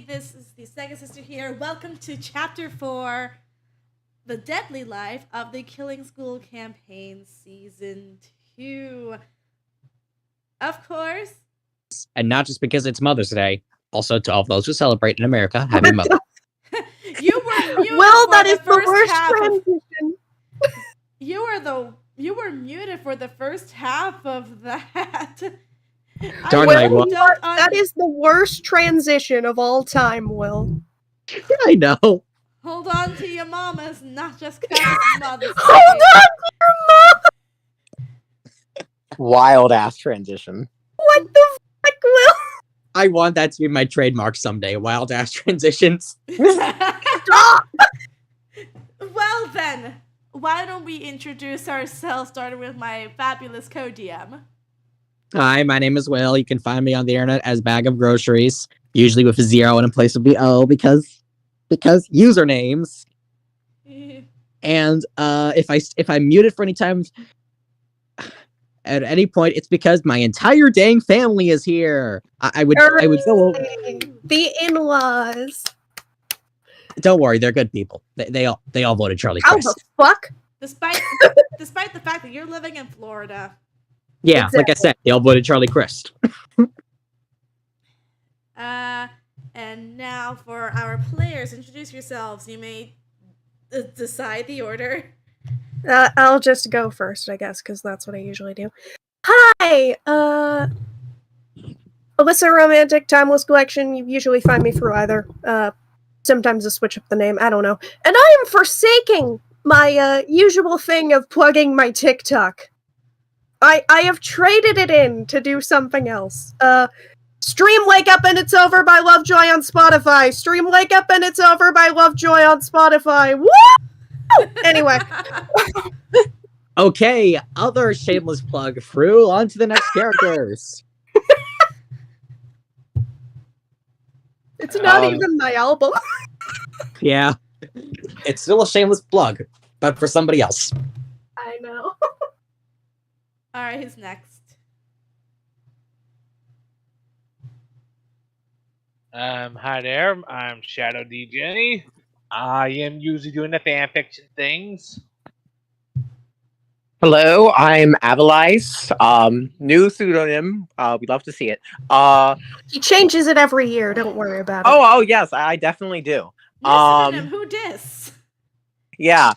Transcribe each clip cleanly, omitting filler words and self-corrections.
This is the SEGASister here. Welcome to Chapter 4, The Deadly Life of the Killing School Campaign Season 2. Of course. And not just because it's Mother's Day, also to all those who celebrate in America, Happy Mother's Day. You were muted that is the worst transition. You were muted for the first half of that. Darn right, Will. That is the worst transition of all time, Will. I know. Hold on to your mamas, not just because it's Mother's Day. Hold on to your mom! Wild ass transition. What the fuck, Will? I want that to be my trademark someday. Wild ass transitions. Stop! Well then, why don't we introduce ourselves, starting with my fabulous co-DM. Hi, my name is Will. You can find me on the internet as BagOfGroceries, usually with a 0 in place of the O because usernames. And if I'm muted for any time at any point, it's because my entire dang family is here. I would go over. The in-laws. Don't worry, they're good people. They all voted Charlie Crist. How the fuck? Despite the fact that you're living in Florida. Yeah, exactly. Like I said, they all voted Charlie Crist. And now for our players, introduce yourselves. You may decide the order. I'll just go first, I guess, because that's what I usually do. Hi! Alyssa Romantic, Timeless Collection. You usually find me through either. Sometimes I switch up the name, I don't know. And I am forsaking my usual thing of plugging my TikTok. I have traded it in to do something else. Stream Wake Up and It's Over by Lovejoy on Spotify. Stream Wake Up and It's Over by Lovejoy on Spotify. Woo! Anyway. Okay, other shameless plug through. On to the next characters. It's not even my album. Yeah. It's still a shameless plug, but for somebody else. I know. Alright, who's next? Hi there, I'm Shadow DJ. I am usually doing the fanfiction things. Hello, I'm Avalice. New pseudonym. We'd love to see it. He changes it every year, don't worry about it. Oh yes, I definitely do. Who dis? Yeah.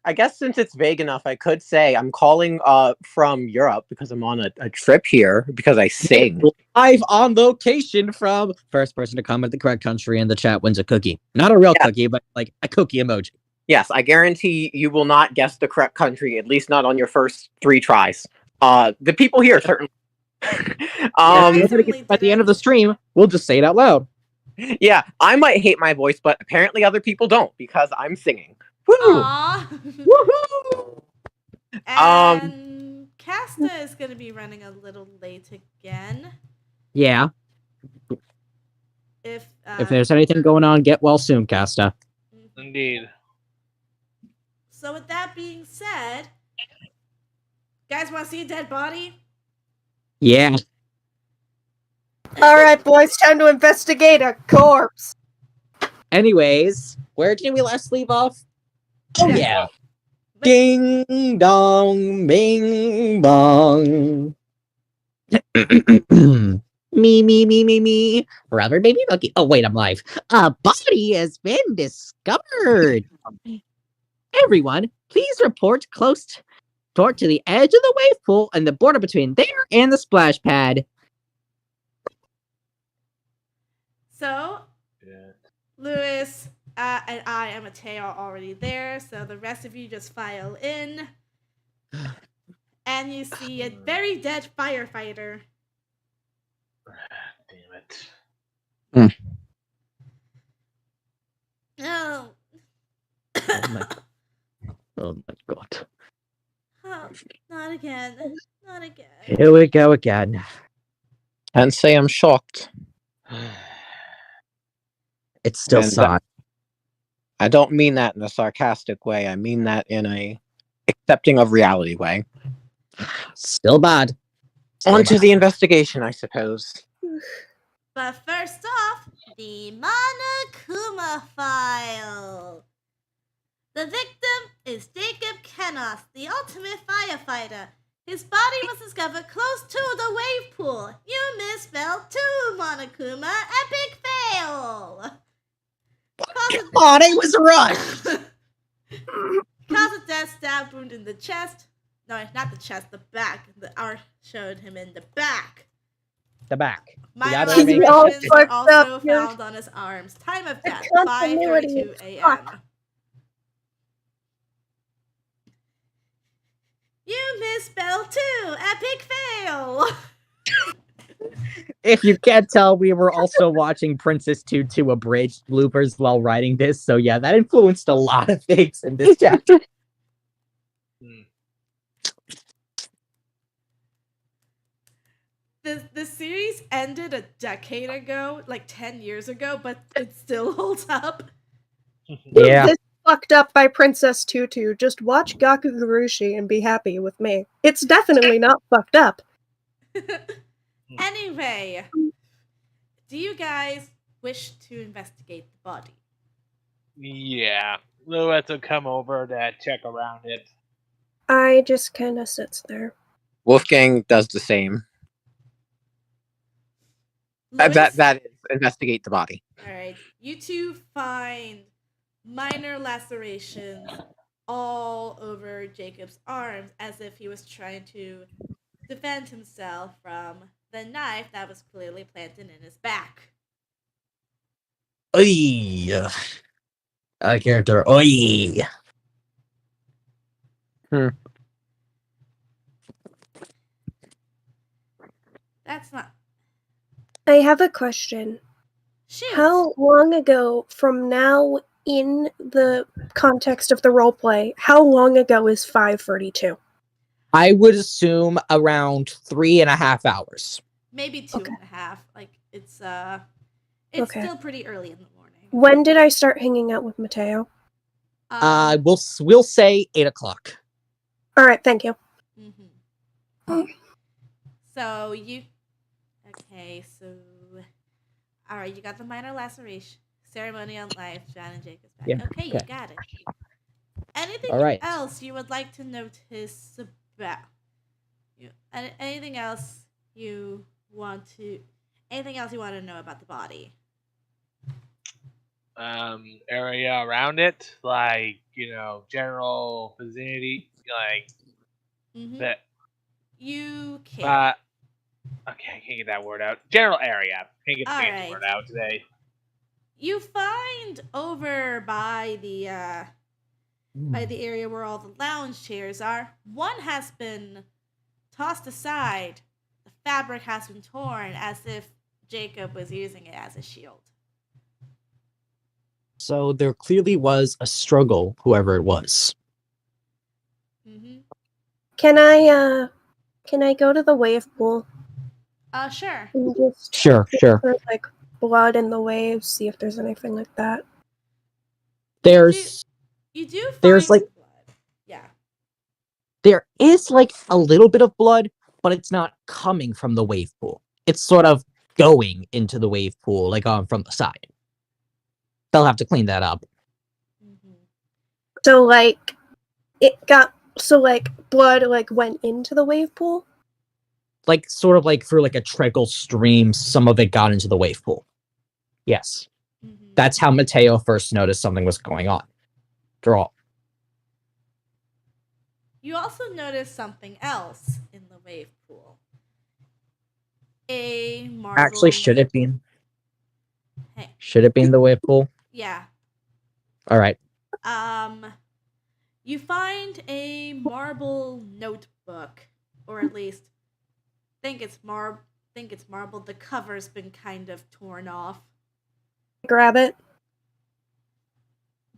I guess since it's vague enough, I could say I'm calling from Europe because I'm on a trip here because I sing. Live on location from first person to comment the correct country in the chat wins a cookie. Not a real cookie, but like a cookie emoji. Yes, I guarantee you will not guess the correct country, at least not on your first 3 tries. The people here certainly. By the end of the stream, we'll just say it out loud. Yeah, I might hate my voice, but apparently other people don't because I'm singing. Woo! Aww. Woohoo! And Casta is going to be running a little late again. Yeah. If there's anything going on, get well soon, Casta. Indeed. So with that being said, guys want to see a dead body? Yeah. All right, boys, time to investigate a corpse. Anyways, where did we last leave off? Oh yeah. But- Ding dong, bing bong. Me. Rubber baby monkey. Oh wait, I'm live. A body has been discovered. Everyone, please report close toward to the edge of the wave pool and the border between there and the splash pad. So, Yeah. Lewis and I and Mateo are already there, so the rest of you just file in. And you see a very dead firefighter. Damn it. Oh. Oh my god. Oh, not again. Not again. Here we go again. And say I'm shocked. It's still And sad. I don't mean that in a sarcastic way. I mean that in a accepting of reality way. Still bad. On to the investigation, I suppose. But first off, the Monokuma file. The victim is Jacob Kenos, the ultimate firefighter. His body was discovered close to the wave pool. You misspelled two, Monokuma. Epic fail. Oh, it was rushed. Cause of death, stab wound in the chest. No, not the chest, the back. The R showed him in the back. The back. Minor gotta make- lacerations All are fucked also up, dude. found on his arms. Time of death, continuity 5:32 is a.m. fucked. You misspelled two. Epic fail. If you can't tell, we were also watching Princess Tutu abridged bloopers while writing this, so yeah, that influenced a lot of things in this chapter. The series ended a decade ago, like 10 years ago, but it still holds up. Yeah. This fucked up by Princess Tutu. Just watch Gakugurushi and be happy with me. It's definitely not fucked up. Anyway, do you guys wish to investigate the body? Yeah. Lewis will come over to check around it. I just kind of sits there. Wolfgang does the same. Lewis? That is investigate the body. Alright, you two find minor lacerations all over Jacob's arms as if he was trying to defend himself from the knife that was clearly planted in his back. Oy. A character. Oy. That's not... I have a question. Shoot! How long ago from now in the context of the roleplay, how long ago is 5:32? I would assume around 3.5 hours. Maybe two Okay. and a half. Like, it's Okay. still pretty early in the morning. When did I start hanging out with Mateo? We'll say 8 o'clock. All right, thank you. Mm-hmm. So you... Okay, so... Alright, you got the minor laceration. Ceremony on life, John and Jacob's back. Yeah, Okay, you okay. got it. Anything All right. else you would like to notice about... Anything else you want to... Anything else you want to know about the body? Area around it, like, general vicinity, like Mm-hmm. that. You can. Okay, I can't get that word out. General area. Can't get the fancy Alright. word out today. You find over by the area where all the lounge chairs are, one has been tossed aside. The fabric has been torn as if Jacob was using it as a shield. So there clearly was a struggle, whoever it was. Mm-hmm. Can I go to the wave pool Sure. and just Sure. look for, like, blood in the waves, see if there's anything like that? There's You do find There's, like- blood. Yeah. there is like a little bit of blood, but it's not coming from the wave pool. It's sort of going into the wave pool, like from the side. They'll have to clean that up. Mm-hmm. So like blood like went into the wave pool? Like sort of like through like a trickle stream, some of it got into the wave pool. Yes. Mm-hmm. That's how Mateo first noticed something was going on. Draw. You also notice something else in the wave pool. A marble. Actually, should it be Hey. in the wave pool? Yeah. All right. You find a marble notebook, or at least think it's marble. The cover's been kind of torn off. Grab it.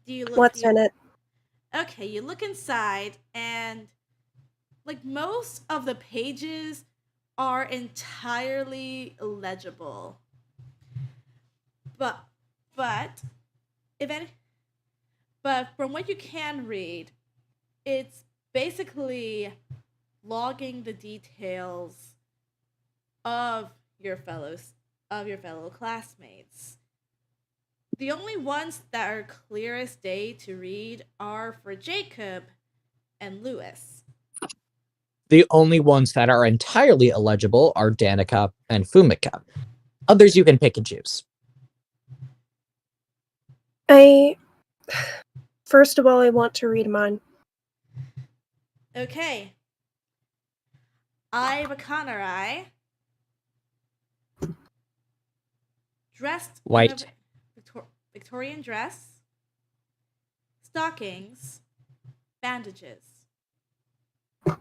Do you look? What's in it? Okay, you look inside, and like most of the pages are entirely illegible. But from what you can read, it's basically logging the details of your fellow classmates. The only ones that are clear as day to read are for Jacob and Lewis. The only ones that are entirely illegible are Danica and Fumika. Others you can pick and choose. First of all, I want to read mine. Okay. Ai Wakaranai, dressed White. in a Victorian dress, stockings, bandages.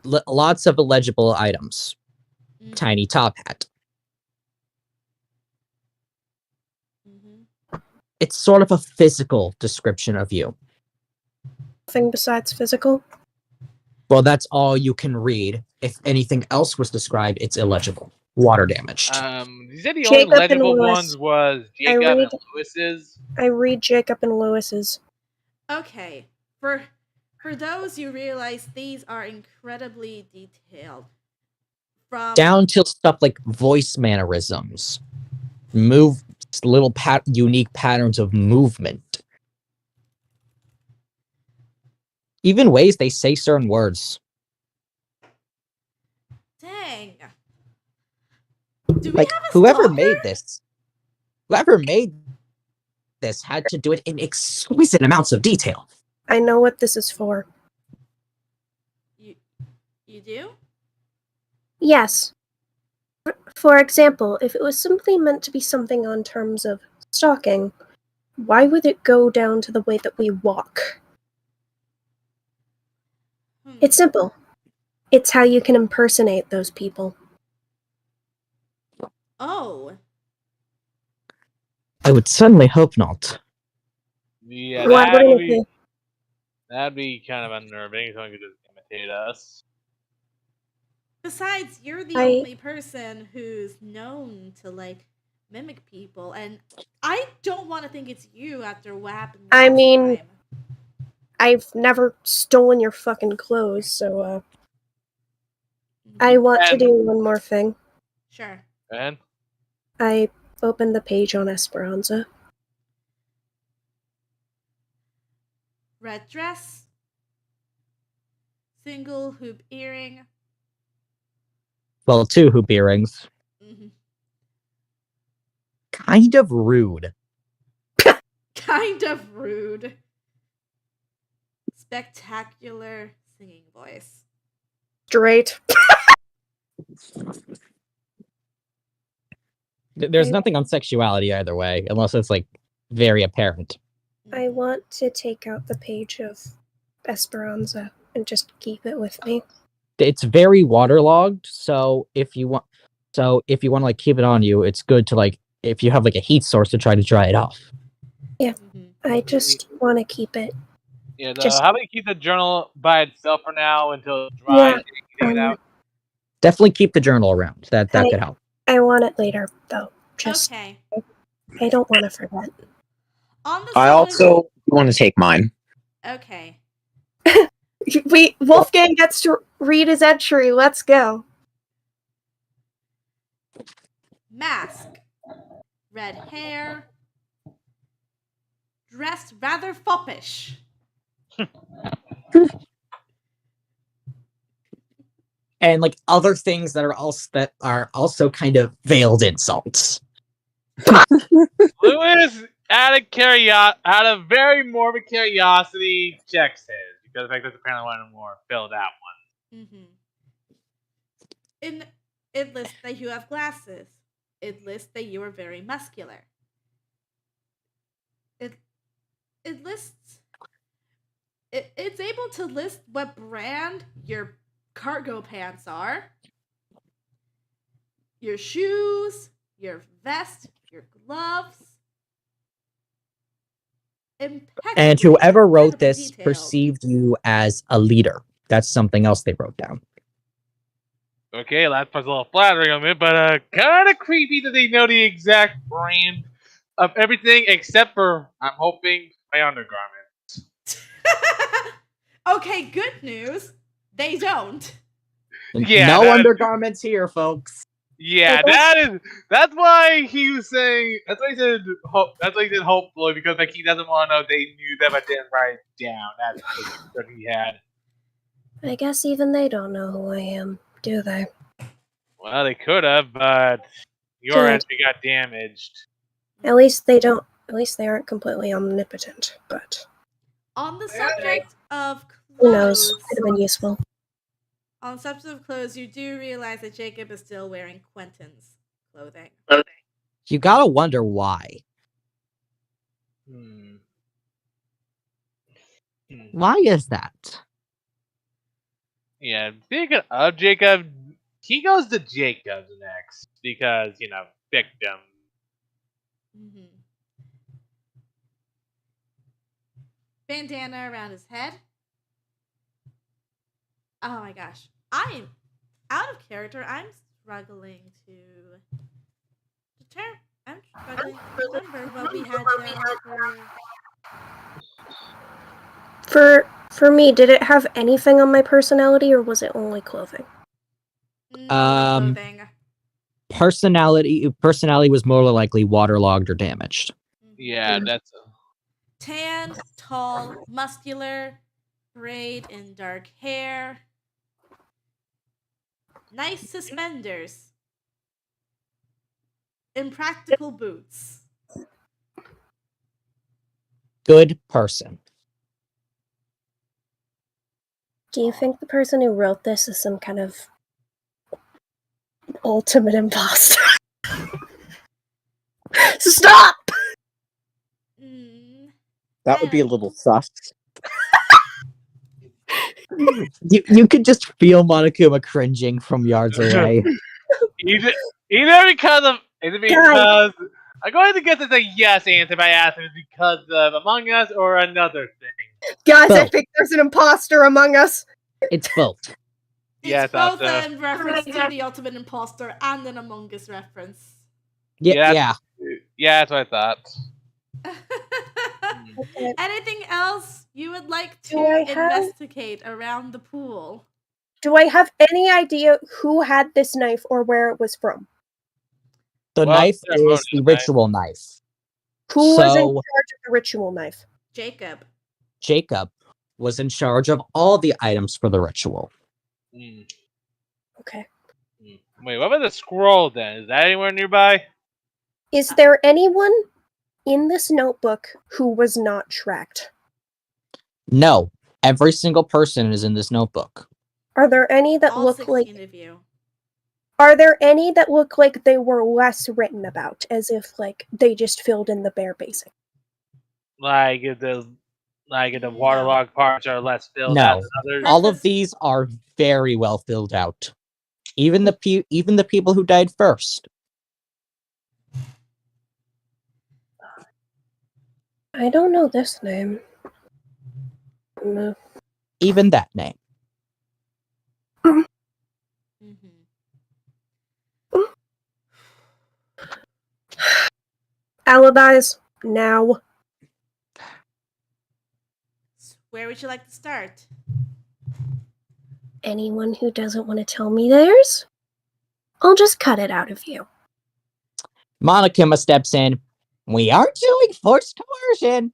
Lots of illegible items. Mm. Tiny top hat. Mm-hmm. It's sort of a physical description of you. Nothing besides physical? Well, that's all you can read. If anything else was described, it's illegible. Water damaged. You said the Jacob only and legible Lewis. ones was Jacob and Lewis's. I read Jacob and Lewis's. Okay. For those, you realize these are incredibly detailed. From Down to stuff like voice mannerisms. Unique patterns of movement. Even ways they say certain words. Dang. Do we Like, have a whoever stalker? made this had to do it in exquisite amounts of detail. I know what this is for. You do? Yes. For example, if it was simply meant to be something on terms of stalking, why would it go down to the way that we walk? It's simple. It's how you can impersonate those people. Oh. I would certainly hope not. Yeah, Why wouldn't it be? that'd be kind of unnerving. Someone could just imitate us. Besides, you're the only person who's known to like mimic people, and I don't want to think it's you after what happened last time. I've never stolen your fucking clothes, so I want to do one more thing. Sure. And I opened the page on Esperanza. Red dress, single hoop earring. Well, 2 hoop earrings. Mm-hmm. Kind of rude. Kind of rude. Spectacular singing voice. Straight. There's nothing on sexuality either way, unless it's like very apparent. I want to take out the page of Esperanza and just keep it with me. It's very waterlogged, so if you want to like keep it on you, it's good to like if you have like a heat source to try to dry it off. Yeah. Mm-hmm. I just want to keep it. Yeah, Just- how about you keep the journal by itself for now until it dries? Yeah, and you can take it out. Definitely keep the journal around. That I- could help. I want it later, though. Just Okay. I don't want to forget. On the I subject- also want to take mine. Okay. Wolfgang gets to read his entry. Let's go. Mask. Red hair. Dressed rather foppish. And like other things that are also kind of veiled insults. Lewis, out of very morbid curiosity, checks his because like that's apparently one of the more filled out ones. Mm-hmm. It lists that you have glasses. It lists that you are very muscular. It lists. It's able to list what brand your cargo pants are, your shoes, your vest, your gloves. And whoever wrote impeccably this detailed. perceived you as a leader. That's something else they wrote down. Okay, that puts a little flattering on it, but kind of creepy that they know the exact brand of everything except for, I'm hoping, my undergarments. Okay, good news. They don't. Yeah, no that- undergarments here, folks. Yeah, that's why he was saying. That's why he said. That's why he said hopefully because like he doesn't want to know they knew that but didn't write it down. That's what he had. I guess even they don't know who I am, do they? Well, they could have, but your Good. entry got damaged. At least they don't. At least they aren't completely omnipotent. But On the subject of who knows? clothes, Could have been useful. on the subject of clothes, you do realize that Jacob is still wearing Quentin's clothing. You gotta wonder why. Why is that? Yeah, speaking of Jacob, he goes to Jacob's next because victim. Mm-hmm. Bandana around his head. Oh my gosh. I'm out of character. I'm struggling to I'm struggling to remember what we had down For me, did it have anything on my personality, or was it only clothing? clothing. Personality was more likely waterlogged or damaged. Yeah, that's. Tan, tall, muscular, braid in dark hair. Nice suspenders. Impractical boots. Good person. Do you think the person who wrote this is some kind of ultimate imposter? Stop! That would be a little sus. You could just feel Monokuma cringing from yards away. Either because I'm going to guess it's a yes answer by asking because of Among Us or another thing. Guys, I Both. think there's an imposter among us. It's both. Yeah, I It's thought both so. in reference to the Ultimate Imposter and an Among Us reference. Yeah. Yeah, that's what I thought. Okay. Anything else you would like to Do I have- investigate around the pool? Do I have any idea who had this knife or where it was from? The Well, knife they're both is the knife. ritual knife. Who was in So- charge of the ritual knife? Jacob. Jacob was in charge of all the items for the ritual. Okay. Wait, what about the scroll then? Is that anywhere nearby? Is there anyone in this notebook who was not tracked? No, every single person is in this notebook. Are there any that All look 16 like of you. Are there any that look like they were less written about, as if like they just filled in the bare basic? Like if the waterlogged parts are less filled No. out than others. All of these are very well filled out. Even the people who died first. I don't know this name. Even that name. Mhm. Alibis, now. Where would you like to start? Anyone who doesn't want to tell me theirs, I'll just cut it out of you. Monokuma steps in. We aren't doing forced coercion.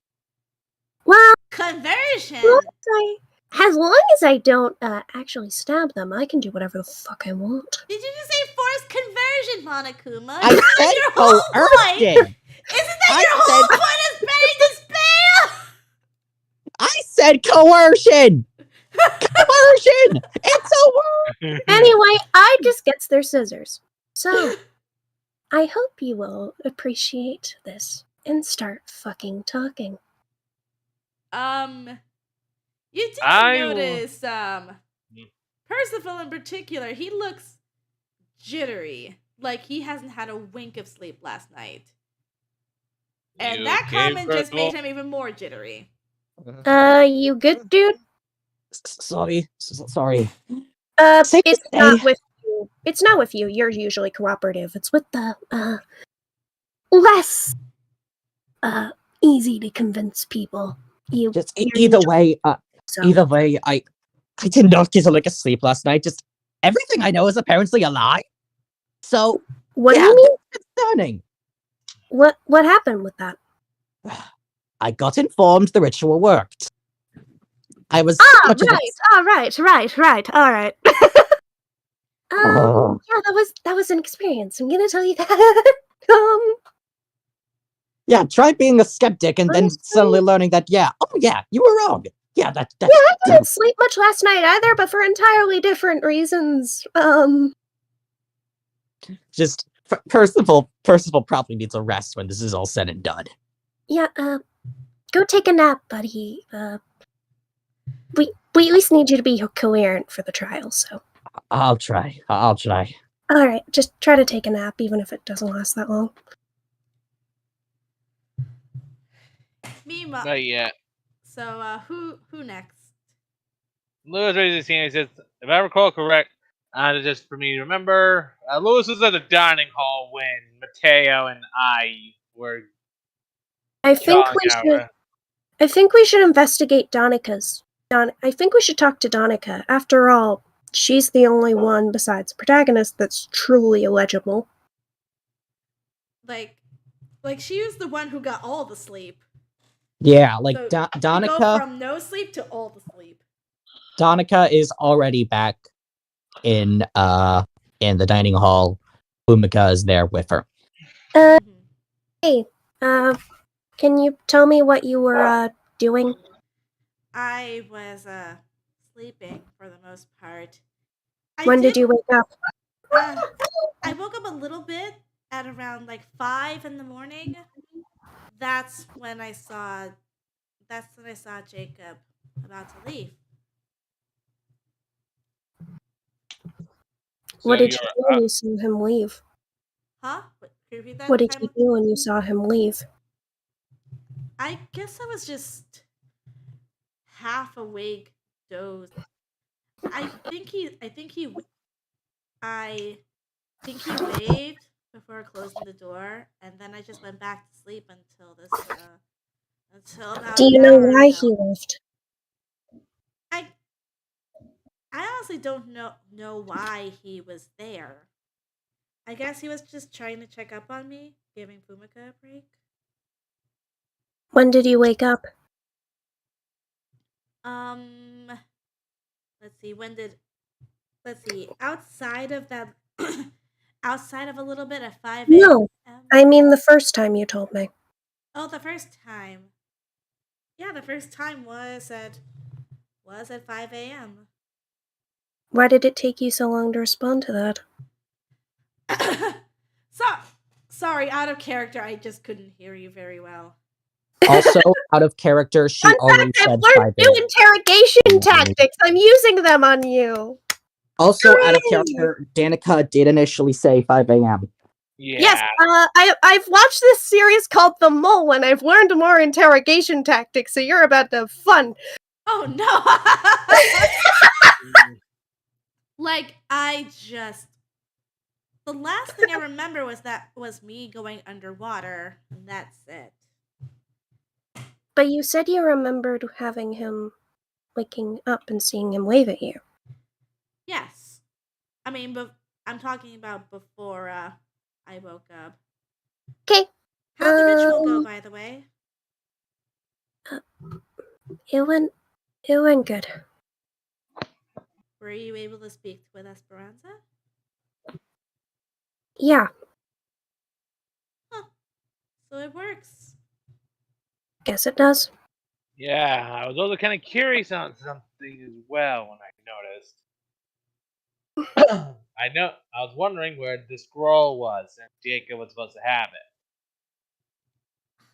Well, Conversion. as long as I don't actually stab them, I can do whatever the fuck I want. Did you just say forced conversion, Monokuma? I Isn't that said your whole point? coercion. Isn't that I your whole said- point of spreading the spell? I said coercion. Coercion. It's a word. Anyway, I just gets their scissors. So, I hope you will appreciate this and start fucking talking. You do I will- notice, Percival in particular, he looks jittery. Like he hasn't had a wink of sleep last night. And You that okay, comment just made Percival? him even more jittery. You good, dude? Sorry. Sorry. It's Safe to not say- with you. It's not with you. You're usually cooperative. It's with the, less, easy to convince people. You're Either way, so. I did not get a lick of sleep last night. Just everything I know is apparently a lie. So What do yeah, you mean? it's concerning. What happened with that? I got informed the ritual worked. I was Ah, much of right. All right. Oh. Yeah, that was an experience. I'm gonna tell you that. Yeah, try being a skeptic and then Honestly- suddenly learning that, you were wrong. Yeah, that Yeah, I didn't sleep much last night either, but for entirely different reasons. just Percival probably needs a rest when this is all said and done. Yeah, go take a nap, buddy. We at least need you to be coherent for the trial, so. I'll try. Alright, just try to take a nap, even if it doesn't last that long. Meanwhile, But yeah, so who next? Lewis raises his hand and says, if I recall correct, just for me to remember, Lewis was at the dining hall when Mateo and I were I think talking about. we should investigate Donica's. I think we should talk to Donica. After all, she's the only one besides the protagonist that's truly illegible. Like she was the one who got all the sleep. Yeah, like So we go Donica. from no sleep to all the sleep. Donica is already back in the dining hall. Fumika is there with her. Mhm. Hey, can you tell me what you were, doing? I was sleeping for the most part. When did you wake up? I woke up a little bit at around like 5 in the morning. That's when I saw Jacob about to leave. What So did you do when you saw him leave? Huh? Can you repeat that? What did Time? you do when you saw him leave? I guess I was just half awake, dozed. I think he waved before closing the door, and then I just went back to sleep until now. Do you know why he left? I honestly don't know why he was there. I guess he was just trying to check up on me, giving Fumika a break. When did you wake up? Let's see, outside of that, outside of a little bit at 5 a.m. No, I mean the first time you told me. Oh, the first time. Yeah, the first time was at 5 a.m. Why did it take you so long to respond to that? Sorry, out of character, I just couldn't hear you very well. Also, out of character, she already I've said learned 5 new a.m. interrogation tactics. I'm using them on you. Also, out of Hooray! character, Danica did initially say 5 a.m. Yeah. Yes, I've watched this series called The Mole, and I've learned more interrogation tactics, so you're about to have fun. Oh no! Like, the last thing I remember was me going underwater, and that's it. But you said you remembered having him waking up and seeing him wave at you. Yes. I mean, but I'm talking about before I woke up. Okay. How'd the ritual go, by the way? It went good. Were you able to speak with Esperanza? Yeah, Huh. So it works. guess it does. Yeah, I was also kind of curious on something as well when I noticed. I was wondering where the scroll was, and Jacob was supposed to have it.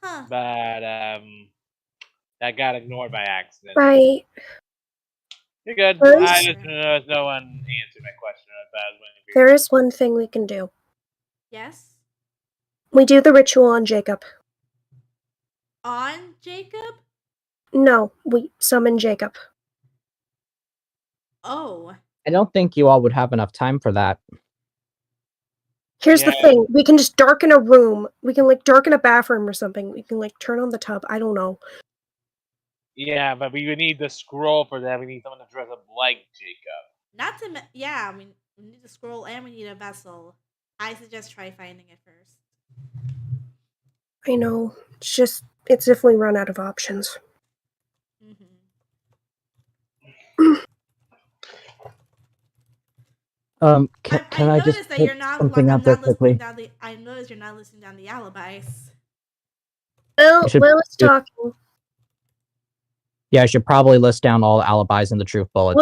Huh. But that got ignored by accident. Right. You're good. There I is- just no one answered my question about when. There is one thing we can do. Yes? We do the ritual on Jacob. On Jacob? No, we summon Jacob. Oh. I don't think you all would have enough time for that. Here's the Yeah. thing. We can just darken a room. We can, darken a bathroom or something. We can, turn on the tub. I don't know. Yeah, but we would need the scroll for that. We need someone to dress up like Jacob. Not to yeah, I mean, we need a scroll and we need a vessel. I suggest try finding it first. I know. It's if we run out of options. Can I just noticed that pick you're not something up real quickly? I noticed you're not listing down the alibis. Will is talking. Yeah, I should probably list down all alibis in the truth bullets.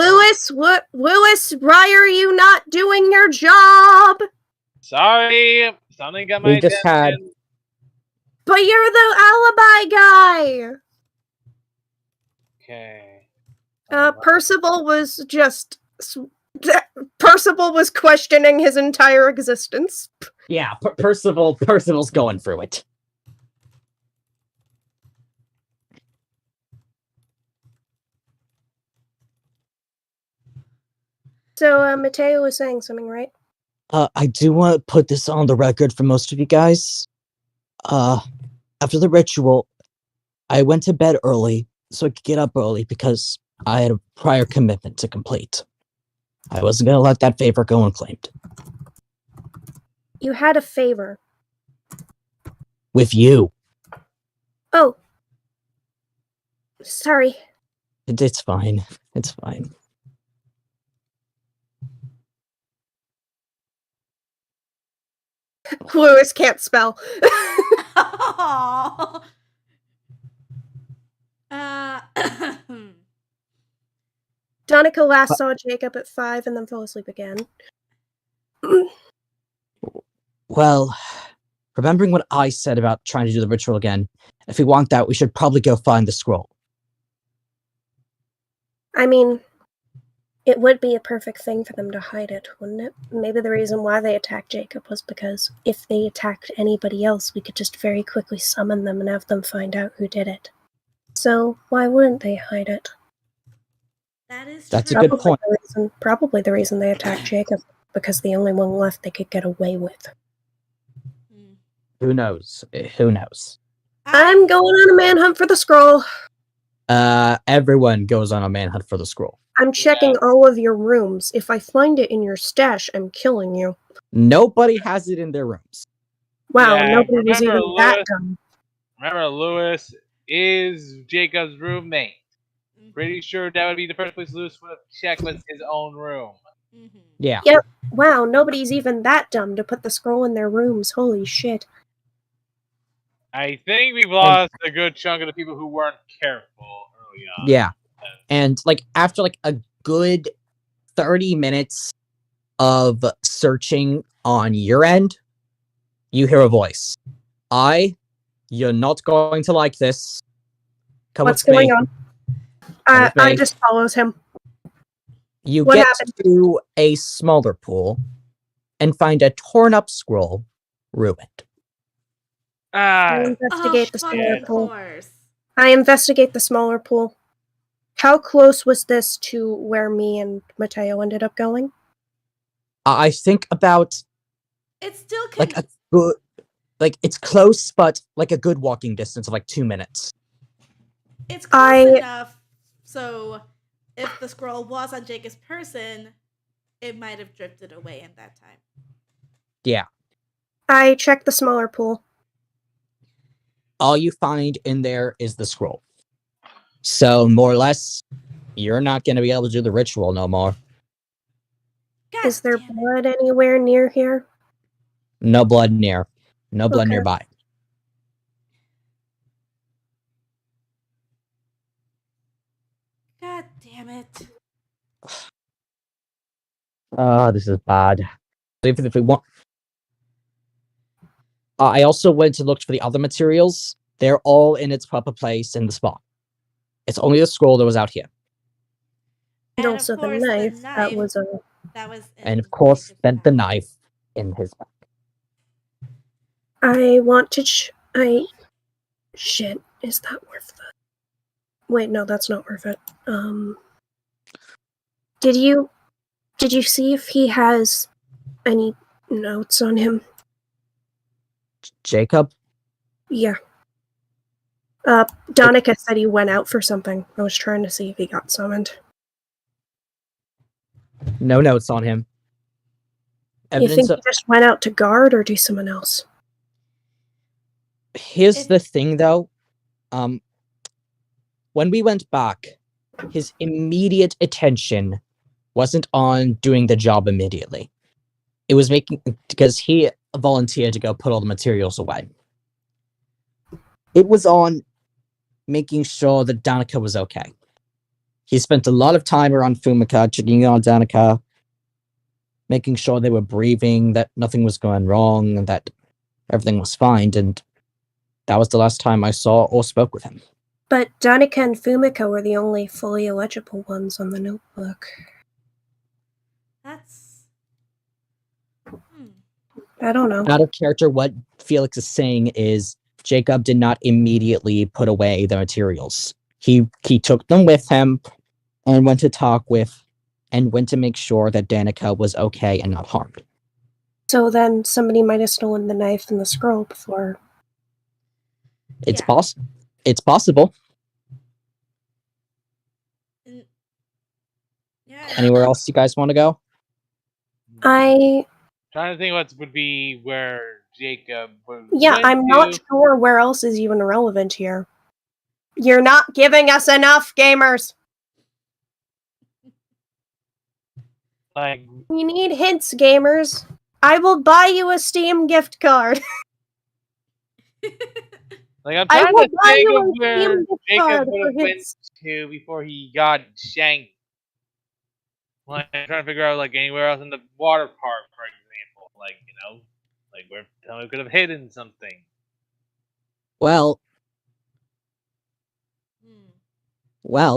Lewis, why are you not doing your job? Sorry, something got my We just had- attention. But you're the alibi guy. Okay. Percival was questioning his entire existence. Yeah, Percival's going through it. So, Mateo was saying something, right? I do want to put this on the record for most of you guys. After the ritual, I went to bed early so I could get up early because I had a prior commitment to complete. I wasn't going to let that favor go unclaimed. You had a favor. With you. Oh. Sorry. It's fine. It's fine. Lewis can't spell. Donica last saw Jacob at 5 and then fell asleep again. Well, remembering what I said about trying to do the ritual again, if we want that, we should probably go find the scroll. I mean, it would be a perfect thing for them to hide it, wouldn't it? Maybe the reason why they attacked Jacob was because if they attacked anybody else, we could just very quickly summon them and have them find out who did it. So why wouldn't they hide it? That's a good point. Probably the reason they attacked Jacob, because the only one left they could get away with. Who knows? Who knows? I'm going on a manhunt for the scroll. Everyone goes on a manhunt for the scroll. I'm checking all of your rooms. If I find it in your stash, I'm killing you. Nobody has it in their rooms. Wow, Yeah, nobody was even remember that Lewis- dumb. Remember, Lewis is Jacob's roommate. Pretty sure that would be the first place Lewis would have checked was his own room. Yeah. Yep. Wow, nobody's even that dumb to put the scroll in their rooms. Holy shit. I think we've lost a good chunk of the people who weren't careful early on. Yeah. And after a good 30 minutes of searching on your end, you hear a voice. You're not going to like this. Come What's with me. going on? with I me. just follows him. You What get happened? to a smaller pool and find a torn up scroll ruined. I Ah, investigate the smaller of pool. course. I investigate the smaller pool. How close was this to where me and Mateo ended up going? I think about It's still like a good, like it's close, but like a good walking distance of like 2 minutes. it's close I- enough. So, if the scroll was on Jacob's person, it might have drifted away in that time. Yeah. I check the smaller pool. All you find in there is the scroll. So more or less, you're not going to be able to do the ritual no more. God Is there damn it. blood anywhere near here? No blood near. No blood Okay. nearby. God damn it. This is bad. If we want, I also went and looked for the other materials. They're all in its proper place in the spot. It's only the scroll that was out here, And And also of the course, knife. the knife That was a. that was in and of course, Jacob's then bag. the knife in his bag. I want to. Shit. Is that worth it? Wait, no, that's not worth it. Did you see if he has any notes on him? Jacob, Yeah. Donica said he went out for something. I was trying to see if he got summoned. no notes on him. You think Evidence he of, just went out to guard or do someone else? here's If- the thing though. When we went back, his immediate attention wasn't on doing the job immediately. It was because he volunteered to go put all the materials away. It was on making sure that Danica was okay. He spent a lot of time around Fumika, checking on Danica, making sure they were breathing, that nothing was going wrong, and that everything was fine, and that was the last time I saw or spoke with him. But Donica and Fumika were the only fully illegible ones on the notebook. That's. I don't know. Out of character, what Felix is saying is Jacob did not immediately put away the materials. He took them with him and went to talk with and went to make sure that Danica was okay and not harmed. So then somebody might have stolen the knife and the scroll before. It's Yeah. possible. It's possible. Yeah. Anywhere else you guys want to go? I trying to think what would be where Jacob was. Yeah, went I'm not to. sure where else is even relevant here. You're not giving us enough, gamers. Like, We need hints, gamers. I will buy you a Steam gift card. I'm I trying will to buy think you of a where Steam gift Jacob card would for have went hints. to before he got shanked. I'm trying to figure out anywhere else in the water park, for example. Where someone could have hidden something. Well,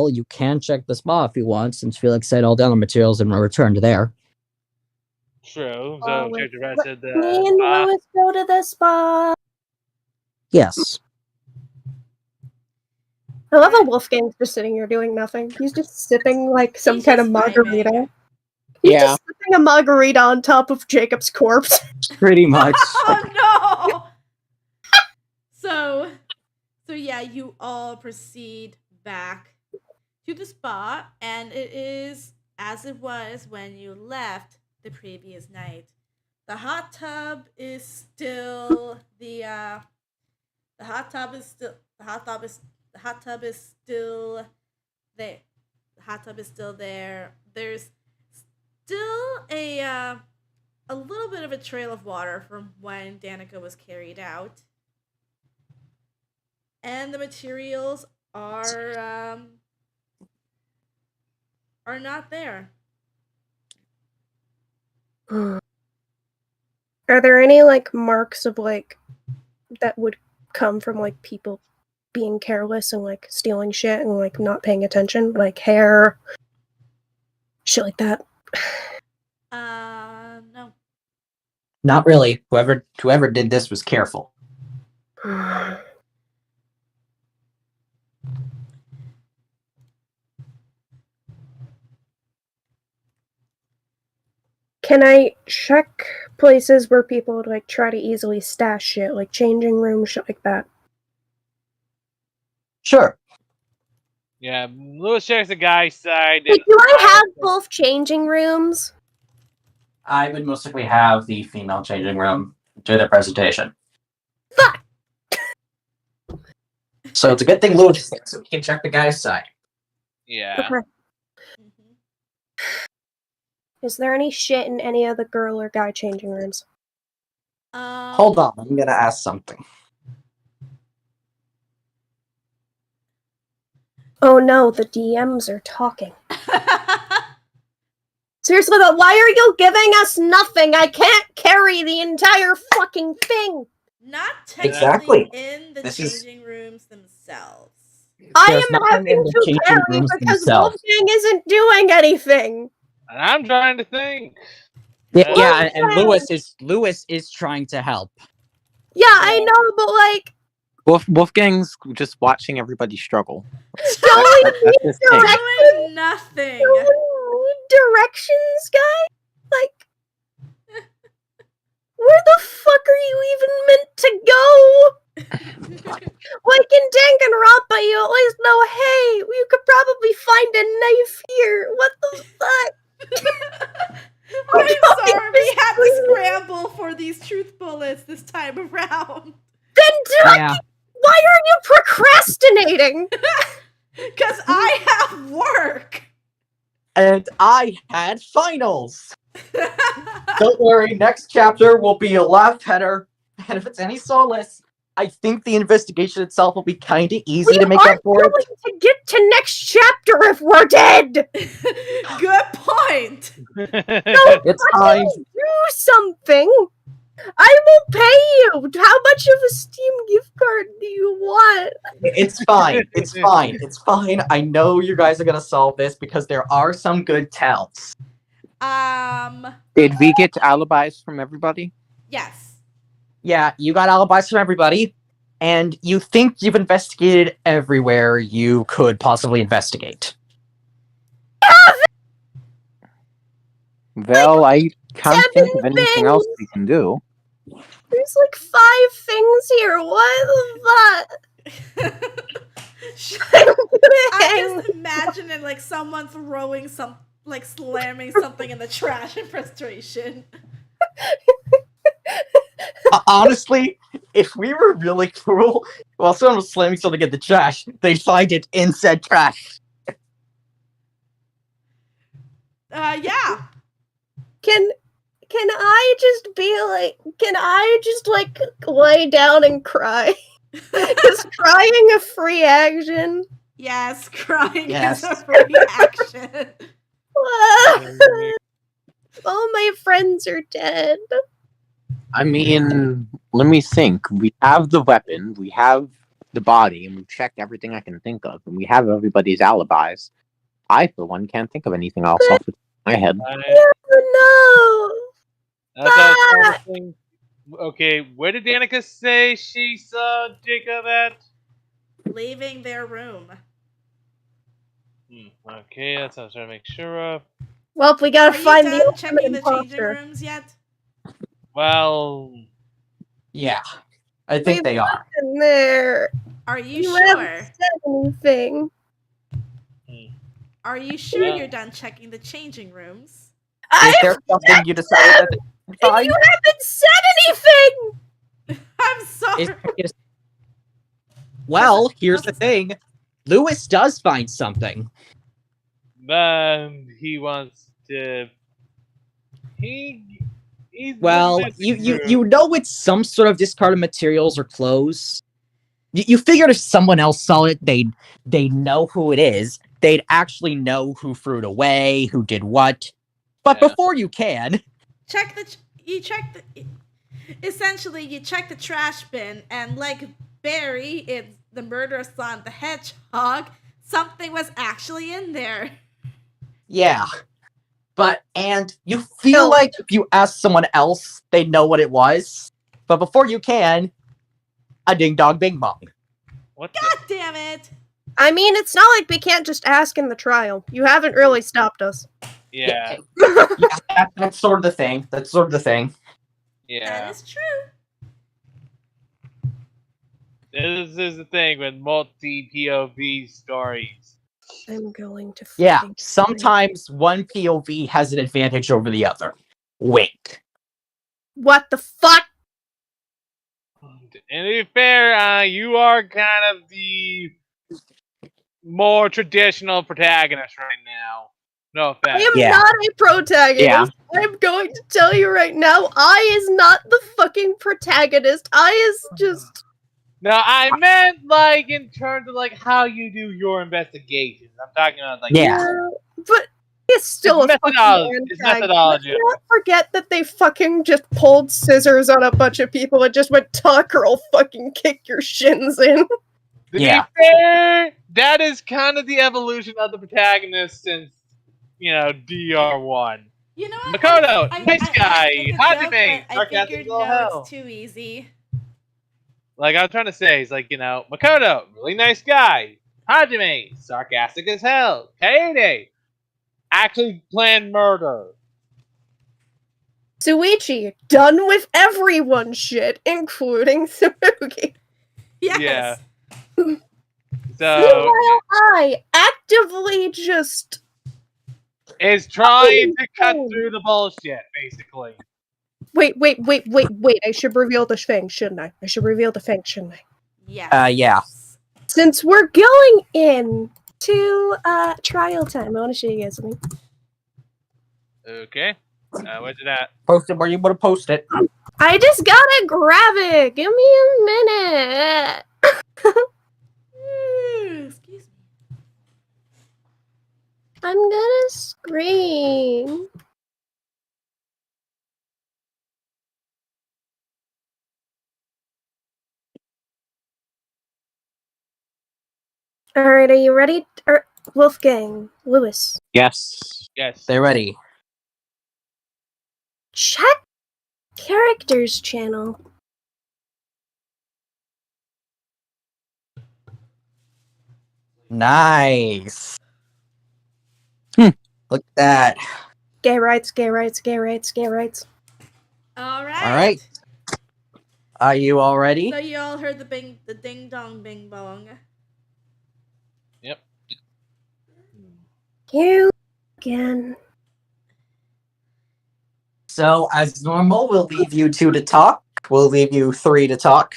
you can check the spa if you want, since Felix said all the other materials and returned there. True. So with- check the rest of the Me and spa. Lewis go to the spa. Yes. I love how Wolfgang's just sitting here doing nothing. He's just sipping some He's kind of just margarita. vibing. He's Yeah. just sipping a margarita on top of Jacob's corpse. Pretty much. Oh no! So yeah, you all proceed back to the spa, and it is as it was when you left the previous night. The hot tub is still the hot tub is still there. The hot tub is still there. There's still a little bit of a trail of water from when Danica was carried out. And the materials are not there. Are there any marks of that would come from people being careless and stealing shit and not paying attention, hair, shit like that? No. Not really. Whoever did this was careful. Can I check places where people would like try to easily stash shit, like changing rooms, shit like that? Sure. Yeah, Lewis checks the guy's side. Wait, do I have both changing rooms? I would most likely have the female changing room do their presentation. Fuck! So it's a good thing Lewis is there, so we can check the guy's side. Yeah. Okay. Is there any shit in any of the girl or guy changing rooms? Hold on, I'm gonna ask something. Oh no, the DMs are talking. Seriously though, why are you giving us nothing? I can't carry the entire fucking thing! Not technically Exactly. in the This is- changing rooms themselves. I There's am nothing having in the to changing carry rooms because themselves. Wolfgang isn't doing anything! And I'm trying to think. Yeah, and Lewis is trying to help. Yeah, I know, but like, Wolfgang's just watching everybody struggle. showing That's his thing. Doing nothing. directions, guy? Like, where the fuck are you even meant to go? Like in Danganronpa, you always know, hey, you could probably find a knife here. What the fuck? I'm sorry, we had to scramble for these truth bullets this time around. Then Yeah. why are you procrastinating? Because I have work. And I had finals. Don't worry, next chapter will be a laugh header. And if it's any solace, I think the investigation itself will be kind of easy to make up for it. We're going to get to next chapter if we're dead. Good point. No, It's fine. do something. I will pay you. How much of a Steam gift card do you want? It's fine. It's fine. It's fine. I know you guys are gonna solve this because there are some good tells. Did we get alibis from everybody? Yes. Yeah, you got alibis from everybody, and you think you've investigated everywhere you could possibly investigate. Well, I can't think of 7 anything else we can do. There's like 5 things here. What the fuck? I'm just imagining like someone throwing slamming something in the trash in frustration. Honestly, if we were really cruel, while someone was slamming something in the trash, they'd find it in said trash. Yeah. Can I just be like? Can I just like lay down and cry? Is crying a free action? Yes, crying Yes. is a free action. All my friends are dead. I mean, let me think. We have the weapon, we have the body, and we've checked everything I can think of, and we have everybody's alibis. I, for one, can't think of anything else off the top of my head. No. That's what I was trying to think. Okay, where did Danica say she saw Jacob at? Leaving their room. Okay, that's what I was trying to make sure of. Well, we gotta Are find you the done ultimate checking the changing imposter. rooms yet? Well, Yeah, I think they are. In there. Are you You sure? haven't said anything. Are you sure Yeah. you're done checking the changing rooms? Is there something you decided that And fine? you haven't said anything. I'm sorry. Well, here's the thing. Lewis does find something. then he wants to. He's Well, looking at the you room. know it's some sort of discarded materials or clothes. You figured if someone else saw it, they'd know who it is. They'd actually know who threw it away, who did what. But Yeah. before you can, essentially you check the trash bin, and like Barry in The Murderous Son the Hedgehog, something was actually in there. yeah. And you feel No. like if you ask someone else, they'd know what it was. But before you can, a ding dong bing bong. What God damn it! I mean, it's not like we can't just ask in the trial. You haven't really stopped us. Yeah. Yeah, that's sort of the thing. That's sort of the thing. Yeah. That is true. This is the thing with multi POV stories. I'm going to. Yeah, fucking- sometimes one POV has an advantage over the other. Wink. What the fuck? And to be fair, you are kind of the more traditional protagonist right now. No I offense. am Yeah. not a protagonist. Yeah. I'm going to tell you right now, I is not the fucking protagonist. I is just. No, I meant like in terms of like how you do your investigations. I'm talking about like Yeah. But it's still It's a fucking methodology. It's antagonist. methodology. Let's not forget that they fucking just pulled scissors on a bunch of people and just went, Tucker, I'll fucking kick your shins in. To Yeah. be fair, that is kind of the evolution of the protagonist since, DR1. You know what? Makoto, I nice guy. make a Hajime, joke, but I sarcastic figured as all no, hell. it's too easy. Like I'm trying to say, is like, Makoto, really nice guy. Hajime, sarcastic as hell. Kaede, actually planned murder. Suichi, done with everyone shit, including Tsurugi. Yes. Yeah. So, Meanwhile, I actively just. is trying to cut through the bullshit, basically. Wait. I should reveal the thing, shouldn't I? I should reveal the thing, shouldn't I? Yes. Yeah. Since we're going in to trial time, I want to show you guys something. Okay. Where's it at? Post it where you want to post it. I just gotta grab it. Give me a minute. Excuse me. I'm gonna scream. Alright, are you ready? Wolfgang, Lewis. Yes. Yes. They're ready. Check characters channel. Nice. Look at that. Gay rights, gay rights, gay rights, gay rights. All right. All right. Are you all ready? So you all heard the ding dong bing bong. Yep. You again. So, as normal, we'll leave you two to talk. We'll leave you three to talk.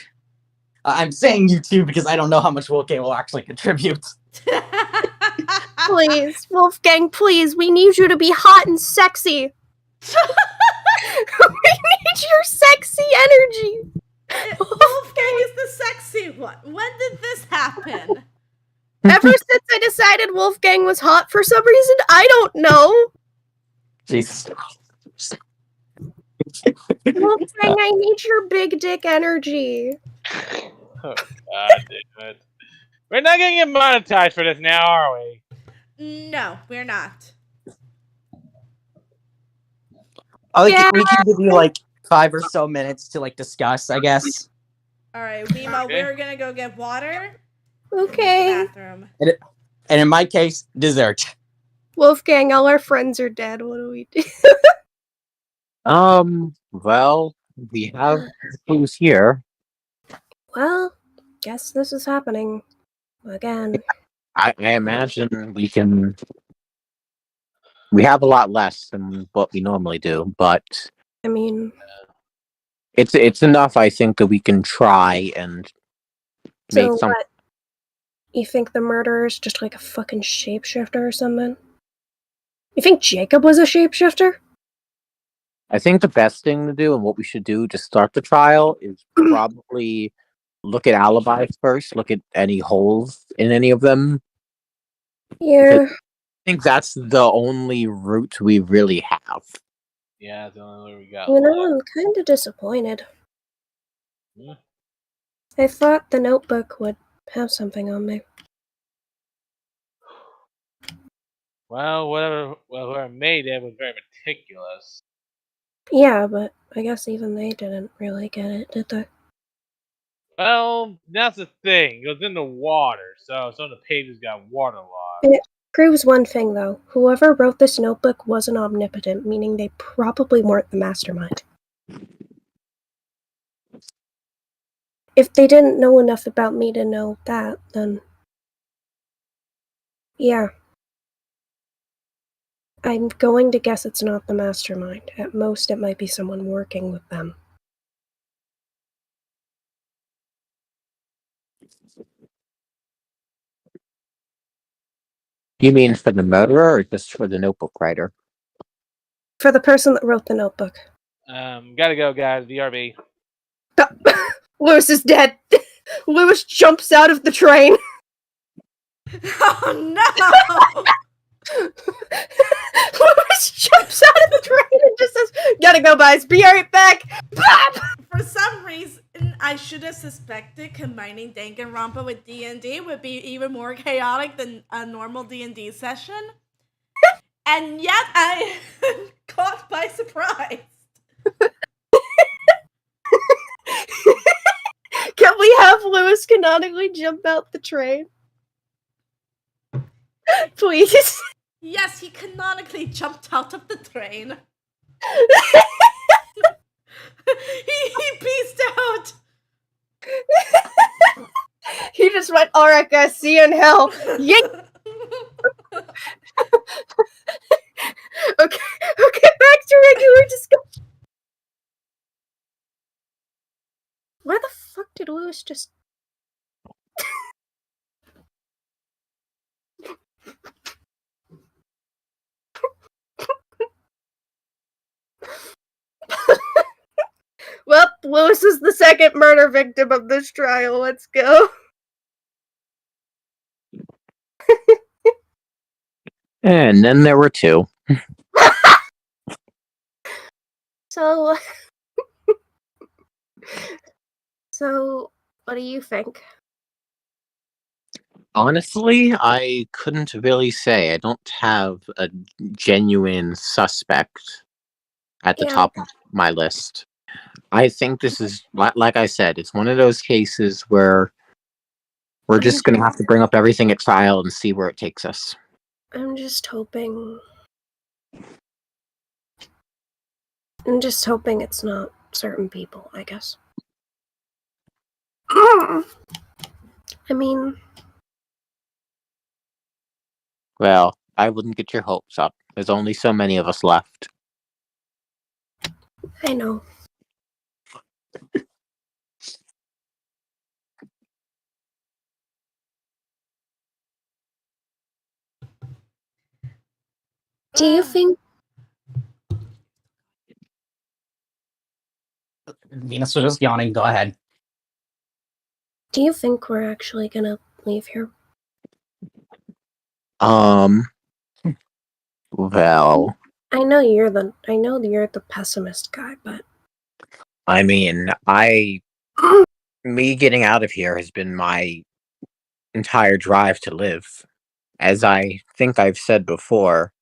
I'm saying you two because I don't know how much Wolfgang will actually contribute. Please, Wolfgang, please, we need you to be hot and sexy. We need your sexy energy. Wolfgang is the sexy one. When did this happen? Ever since I decided Wolfgang was hot for some reason, I don't know. Jesus. Wolfgang, I need your big dick energy. Oh, God damn it. We're not gonna get monetized for this now, are we? No, we're not. We can give you like 5 or so minutes to like discuss, I guess. All right, meanwhile, Okay. we're gonna go get water. Okay. Bathroom. And in my case, dessert. Wolfgang, all our friends are dead. What do we do? Well, we have who's here. Well, guess this is happening again. I imagine we have a lot less than what we normally do, but I mean, it's enough, I think, that we can try and make so some. what? You think the murderer is just like a fucking shapeshifter or something? You think Jacob was a shapeshifter? I think the best thing to do and what we should do to start the trial is probably look at alibis first, look at any holes in any of them. Yeah. I think that's the only route we really have. Yeah, that's the only way we got. You know, I'm kind of disappointed. Yeah. I thought the notebook would have something on me. Well, whoever made it was very meticulous. Yeah, but I guess even they didn't really get it, did they? Well, that's the thing. It was in the water, so some of the pages got waterlogged. It proves one thing, though. Whoever wrote this notebook wasn't omnipotent, meaning they probably weren't the mastermind. If they didn't know enough about me to know that, then... yeah. I'm going to guess it's not the mastermind. At most, it might be someone working with them. You mean for the murderer or just for the notebook writer? For the person that wrote the notebook. Gotta go, guys. BRB. Lewis is dead! Lewis jumps out of the train! Oh no! Lewis jumps out of the train and just says, "Gotta go, guys. Be right back." For some reason, I should have suspected combining Danganronpa with D&D would be even more chaotic than a normal D&D session. And yet I am caught by surprise. Can we have Lewis canonically jump out the train? Please. Yes, he canonically jumped out of the train. he peaced out. He just went, "Alright guys, see you in hell." Yank! Okay, back to regular discussion. Where the fuck did Lewis just... Well, Lewis is the second murder victim of this trial. Let's go. And then there were two. So... so, what do you think? Honestly, I couldn't really say. I don't have a genuine suspect at the Yeah. top of my list. I think this is, like I said, it's one of those cases where we're just going to have to bring up everything at trial and see where it takes us. I'm just hoping... it's not certain people, I guess. I mean... Well, I wouldn't get your hopes up. There's only so many of us left. I know. Do you think... Venus was just yawning. Go ahead. do you think we're actually gonna leave here? Well, I know you're the pessimist guy, but... I mean, me getting out of here has been my entire drive to live. As I think I've said before,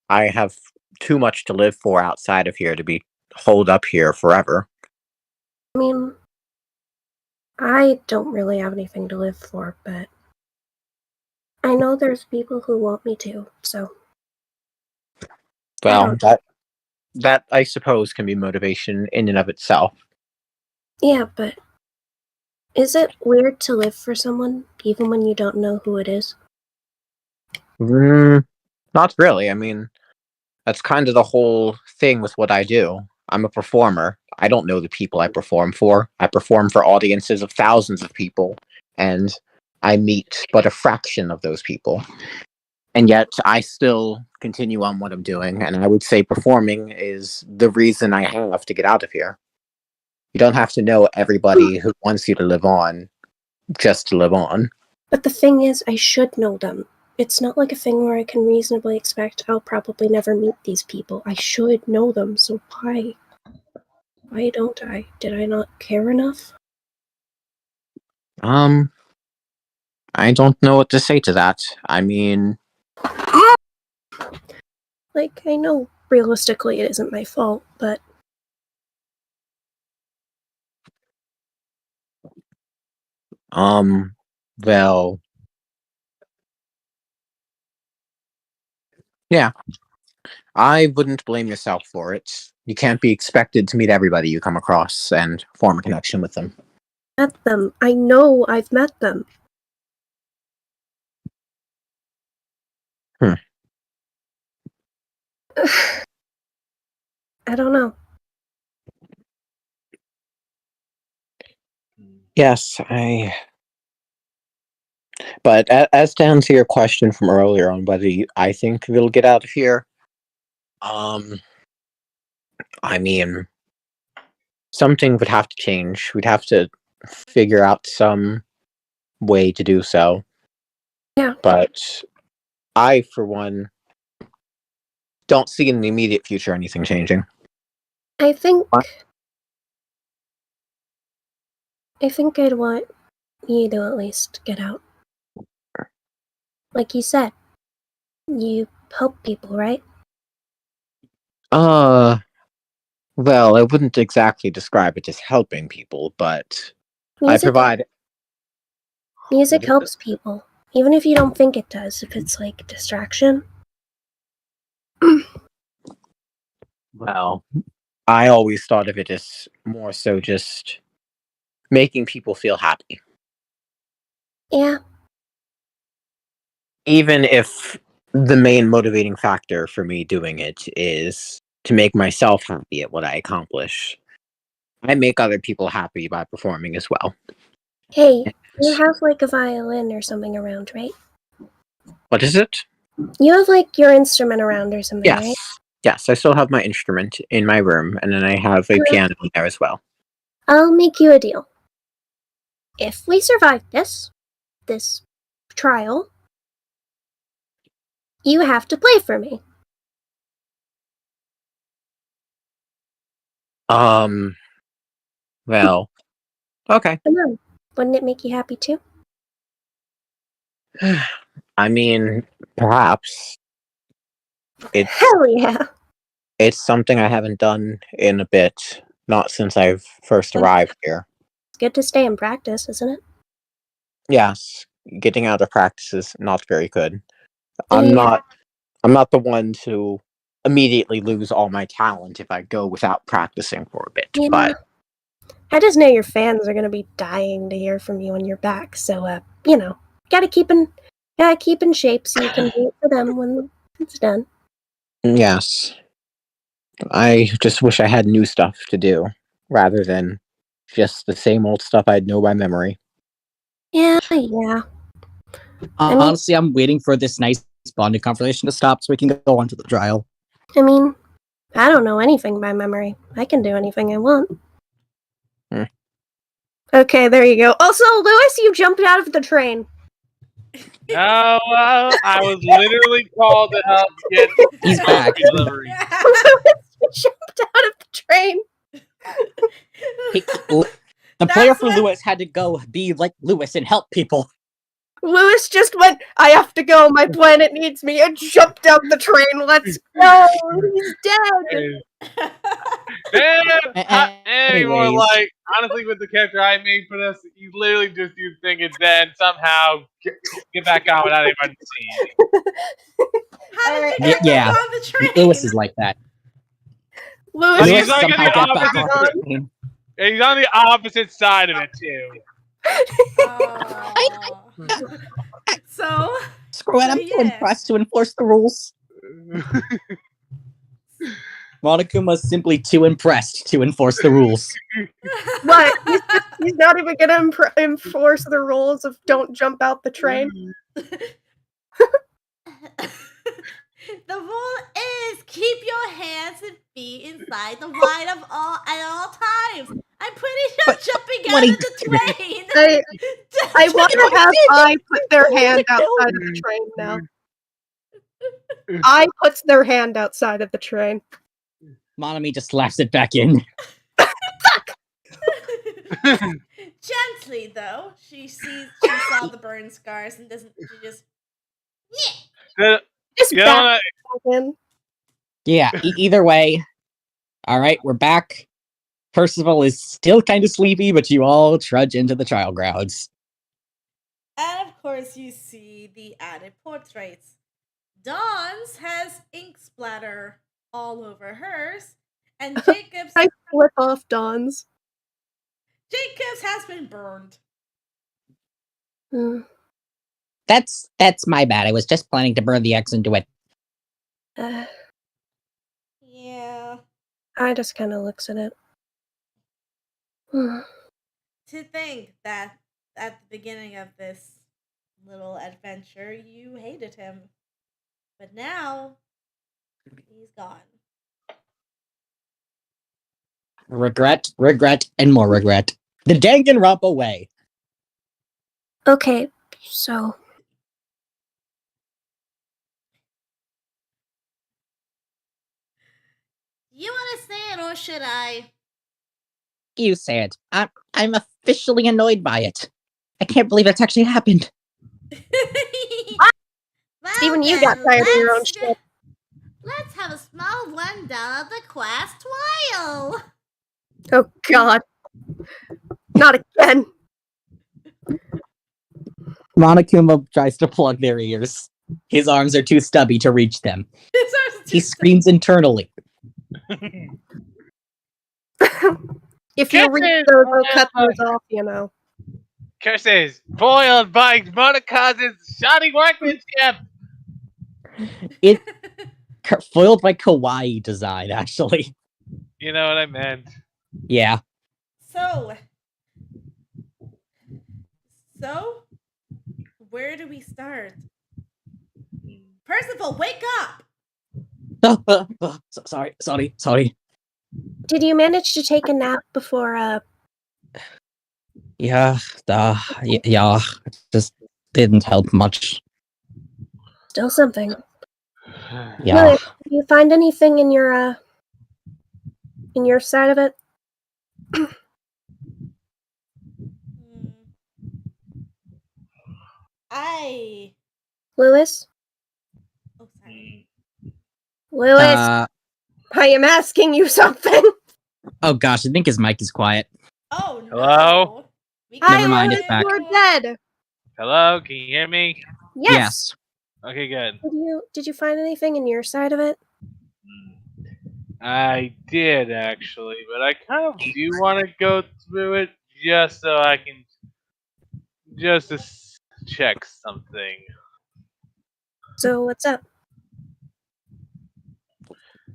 I have too much to live for outside of here to be holed up here forever. I mean... I don't really have anything to live for, but... I know there's people who want me to, so... Well, that I suppose can be motivation in and of itself. Yeah, but... is it weird to live for someone, even when you don't know who it is? Not really. I mean, that's kind of the whole thing with what I do. I'm a performer. I don't know the people I perform for. I perform for audiences of thousands of people, and I meet but a fraction of those people. And yet, I still continue on what I'm doing, and I would say performing is the reason I have to get out of here. You don't have to know everybody who wants you to live on just to live on. But the thing is, I should know them. It's not like a thing where I can reasonably expect I'll probably never meet these people. I should know them, so why? Why don't I? Did I not care enough? I don't know what to say to that. I mean, Like, I know realistically it isn't my fault, but well, yeah. I wouldn't blame yourself for it. You can't be expected to meet everybody you come across and form a connection with them. met them. I know I've met them. Hmm. I don't know. Yes, But as to answer your question from earlier on whether I think we'll get out of here, I mean, something would have to change. We'd have to figure out some way to do so. Yeah. But I, for one, don't see in the immediate future anything changing. I think What? I'd want you to at least get out. Like you said, you help people, right? Well, I wouldn't exactly describe it as helping people, but I Music provide. music helps people, even if you don't think it does. If it's like distraction. Well, I always thought of it as more so just making people feel happy. Yeah. Even if the main motivating factor for me doing it is to make myself happy at what I accomplish, I make other people happy by performing as well. Hey, you have like a violin or something around, right? What is it? You have like your instrument around or something, Yes. right? Yes, I still have my instrument in my room, and then I have a piano in there as well. I'll make you a deal. If we survive this trial, you have to play for me. Well, okay. Come on. Wouldn't it make you happy too? I mean, perhaps. Hell yeah. It's something I haven't done in a bit, not since I've first arrived here. It's good to stay in practice, isn't it? Yes, getting out of practice is not very good. I'm Yeah. not the one to immediately lose all my talent if I go without practicing for a bit, Yeah. but I just know your fans are gonna be dying to hear from you when you're back, so you know, gotta keep in shape so you can wait for them when it's done. yes. I just wish I had new stuff to do rather than just the same old stuff I'd know by memory. Yeah. I mean- Honestly, I'm waiting for this nice bonding conversation to stop so we can go on to the trial. I mean, I don't know anything by memory. I can do anything I want. Hmm. Okay, there you go. Also, Lewis, you jumped out of the train. No, I was literally called to help get He's back. delivery. Lewis, you jumped out of the train. The player That's for what- Lewis had to go be like Lewis and help people. Lewis just went, I have to go, my planet needs me, and jumped out the train. Let's go. He's dead. Anymore, Anyways. like, honestly, with the character I made for this, you literally just do thing and then somehow get back on without anybody seeing. How did Alright. you get Yeah. back on the train? Lewis is like that. Lewis, Like, Lewis he's like somehow on the got back opposite- on the train. And he's on the opposite side of it, too. So, Screw it, I'm too yeah. impressed to enforce the rules. Monokuma's simply too impressed to enforce the rules. what? He's not even gonna enforce the rules of don't jump out the train. The rule is keep your hands and feet inside the wine at all times. I'm pretty sure But jumping what out he of the train. I want to have I put their Cool hand to kill. outside of the train now. I puts their hand outside of the train. Monomi just slaps it back in. Gently though, she saw the burn scars and doesn't. She just. Yeah. Just You know back what? in. Yeah, either way. All right, we're back. Percival is still kind of sleepy, but you all trudge into the trial grounds. And of course, you see the added portraits. Dawn's has ink splatter all over hers, and Jacob's I flip off Dawn's. has been burned. Hmm. That's my bad. I was just planning to burn the X into it. Yeah. I just kind of looks at it. To think that at the beginning of this little adventure, you hated him. But now, he's gone. Regret, and more regret. The Danganronpa way. Okay, so You want to say it, or should I? You say it. I'm officially annoyed by it. I can't believe it's actually happened. Well, Steven, you got then, tired of your own let's shit. Let's have a small rundown of the quest trial. Oh God, not again. Monokuma tries to plug their ears. His arms are too stubby to reach them. He screams internally. If you read those, they'll cut those off, you know. Curses foiled by Monokuma's shoddy workmanship. It foiled by kawaii design, actually. You know what I meant. Yeah. So, where do we start? Percival, wake up! Sorry. Did you manage to take a nap before? Yeah, it just didn't help much. Still something. Yeah. Really, did you find anything in your side of it? Lewis? Oh, sorry. Lewis, I am asking you something. Oh gosh, I think his mic is quiet. Oh, no. Hello? Never mind, it's back. You're dead. Hello, can you hear me? Yes. Okay, good. Did you find anything in your side of it? I did actually, but I kind of do want to go through it just so I can check something. So what's up?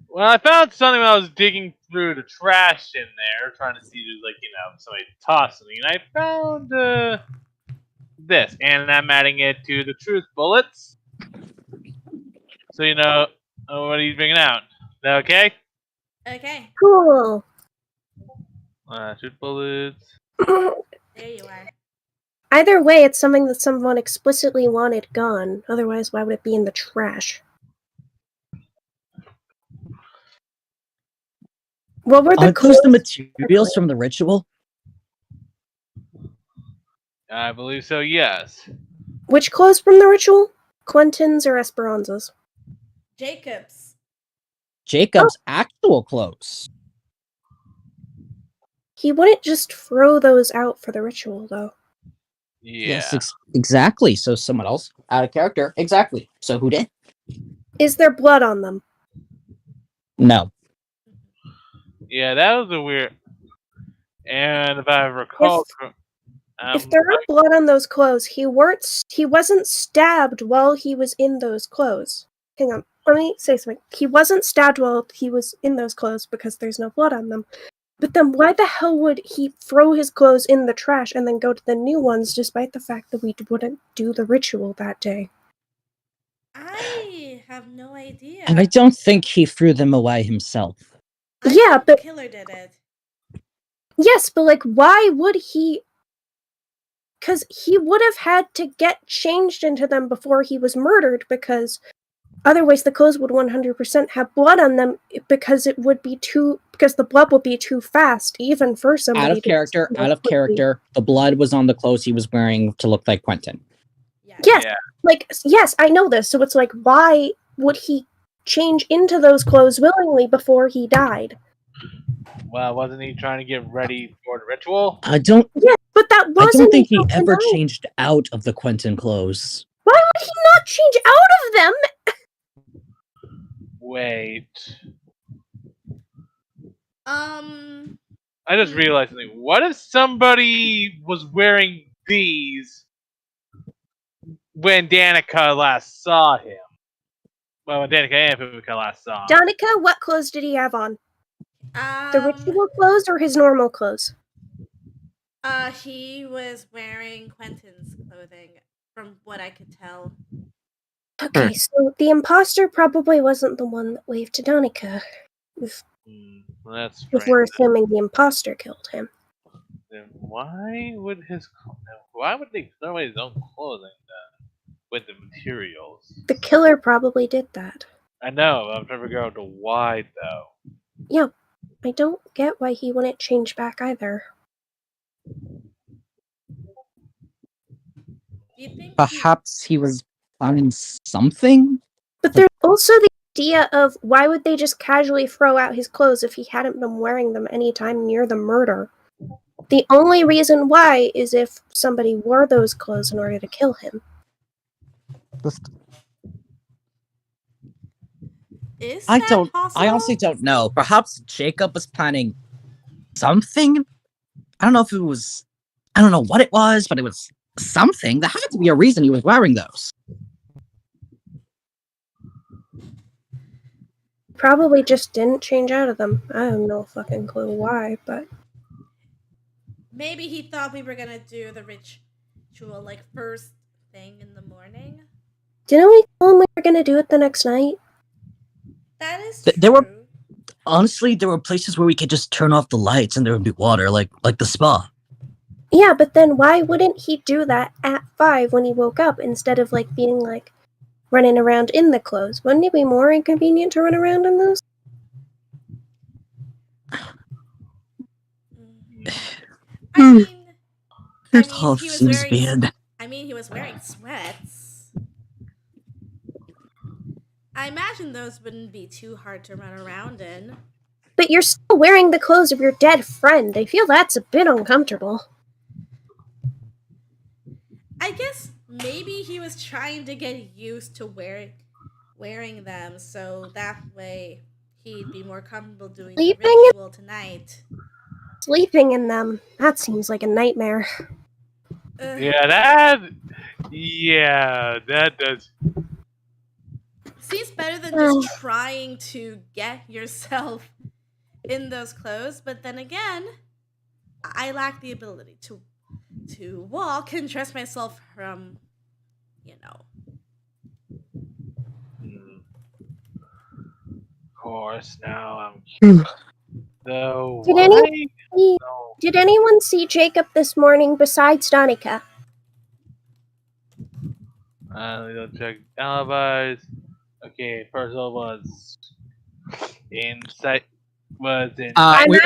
Well, I found something when I was digging through the trash in there, trying to see if somebody tossed something, and I found this, and I'm adding it to the truth bullets. So what he's bringing out. Is that okay? Okay, Cool. Truth bullets. there you are. Either way, it's something that someone explicitly wanted gone. Otherwise, why would it be in the trash? What were the Are those the materials from the ritual? I believe so, yes. Which clothes from the ritual? Quentin's or Esperanza's? Jacob's actual clothes. He wouldn't just throw those out for the ritual, though. Yeah. Yes, exactly. So someone else out of character. Exactly. So who did? Is there blood on them? No. Yeah, that was a weird. And if I recall, If there are blood on those clothes, he wasn't stabbed while he was in those clothes. Hang on, let me say something. He wasn't stabbed while he was in those clothes because there's no blood on them. But then why the hell would he throw his clothes in the trash and then go to the new ones despite the fact that we wouldn't do the ritual that day? I have no idea. And I don't think he threw them away himself. Yeah, but the killer did it. Yes, but why would he? Because he would have had to get changed into them before he was murdered, because otherwise the clothes would 100% have blood on them, because the blood would be too fast, even for somebody Out of character. The blood was on the clothes he was wearing to look like Quentin. Yes, yes, I know this. So it's why would he change into those clothes willingly before he died. Well, wasn't he trying to get ready for the ritual? I don't Yes, but that I wasn't don't think he until ever tonight. changed out of the Quentin clothes. Why would he not change out of them? Wait. I I just realized something. What if somebody was wearing these when Danica last saw him? Well, when Danica and Fumika last saw him. Danica, what clothes did he have on? The Um, ritual clothes or his normal clothes? he was wearing Quentin's clothing, from what I could tell. Okay, so the imposter probably wasn't the one that waved to Danica. Well, that's If strange. we're assuming the imposter killed him. Then why would they throw away his own clothing then with the materials? The killer probably did that. I know. I'm trying to figure out the why though. Yeah, I don't get why he wouldn't change back either. Do you think Perhaps he was planning something? But there's also the idea of why would they just casually throw out his clothes if he hadn't been wearing them any time near the murder? The only reason why is if somebody wore those clothes in order to kill him. is I that don't possible? I honestly don't know. Perhaps Jacob was planning something? I don't know if it was I don't know what it was, but it was something. There had to be a reason he was wearing those. Probably just didn't change out of them. I have no fucking clue why, but Maybe he thought we were gonna do the ritual like first thing in the morning. didn't we tell him we were gonna do it the next night? That is true. There were honestly there were places where we could just turn off the lights and there would be water, like the spa. Yeah, but then why wouldn't he do that at 5 when he woke up instead of being running around in the clothes? Wouldn't it be more inconvenient to run around in those? I mean, Your he thought was seems wearing. weird. I mean, he was wearing sweats. I imagine those wouldn't be too hard to run around in. But you're still wearing the clothes of your dead friend. I feel that's a bit uncomfortable. I guess maybe he was trying to get used to wearing them, so that way he'd be more comfortable doing Sleeping the ritual tonight. Sleeping in them. That seems like a nightmare. Yeah, that does. Seems better than just trying to get yourself in those clothes, but then again, I lack the ability to walk and dress myself from, Of course, now I'm. So Did anyone see Jacob this morning besides Danica? Let's check alibis. Okay, first one was insight. Was in.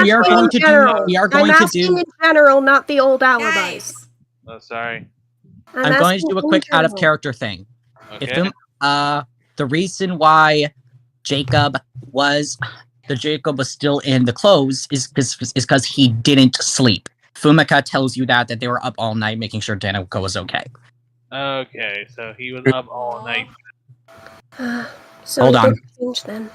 We are going to do. We are going I'm to asking do. in general, not the old alibis. Guys, Oh, sorry. I'm going to do a quick out of character thing. Okay. The reason why Jacob was still in the clothes is because he didn't sleep. Fumika tells you that they were up all night making sure Danica was okay. Okay, so he was up all night. So Hold on. Change then.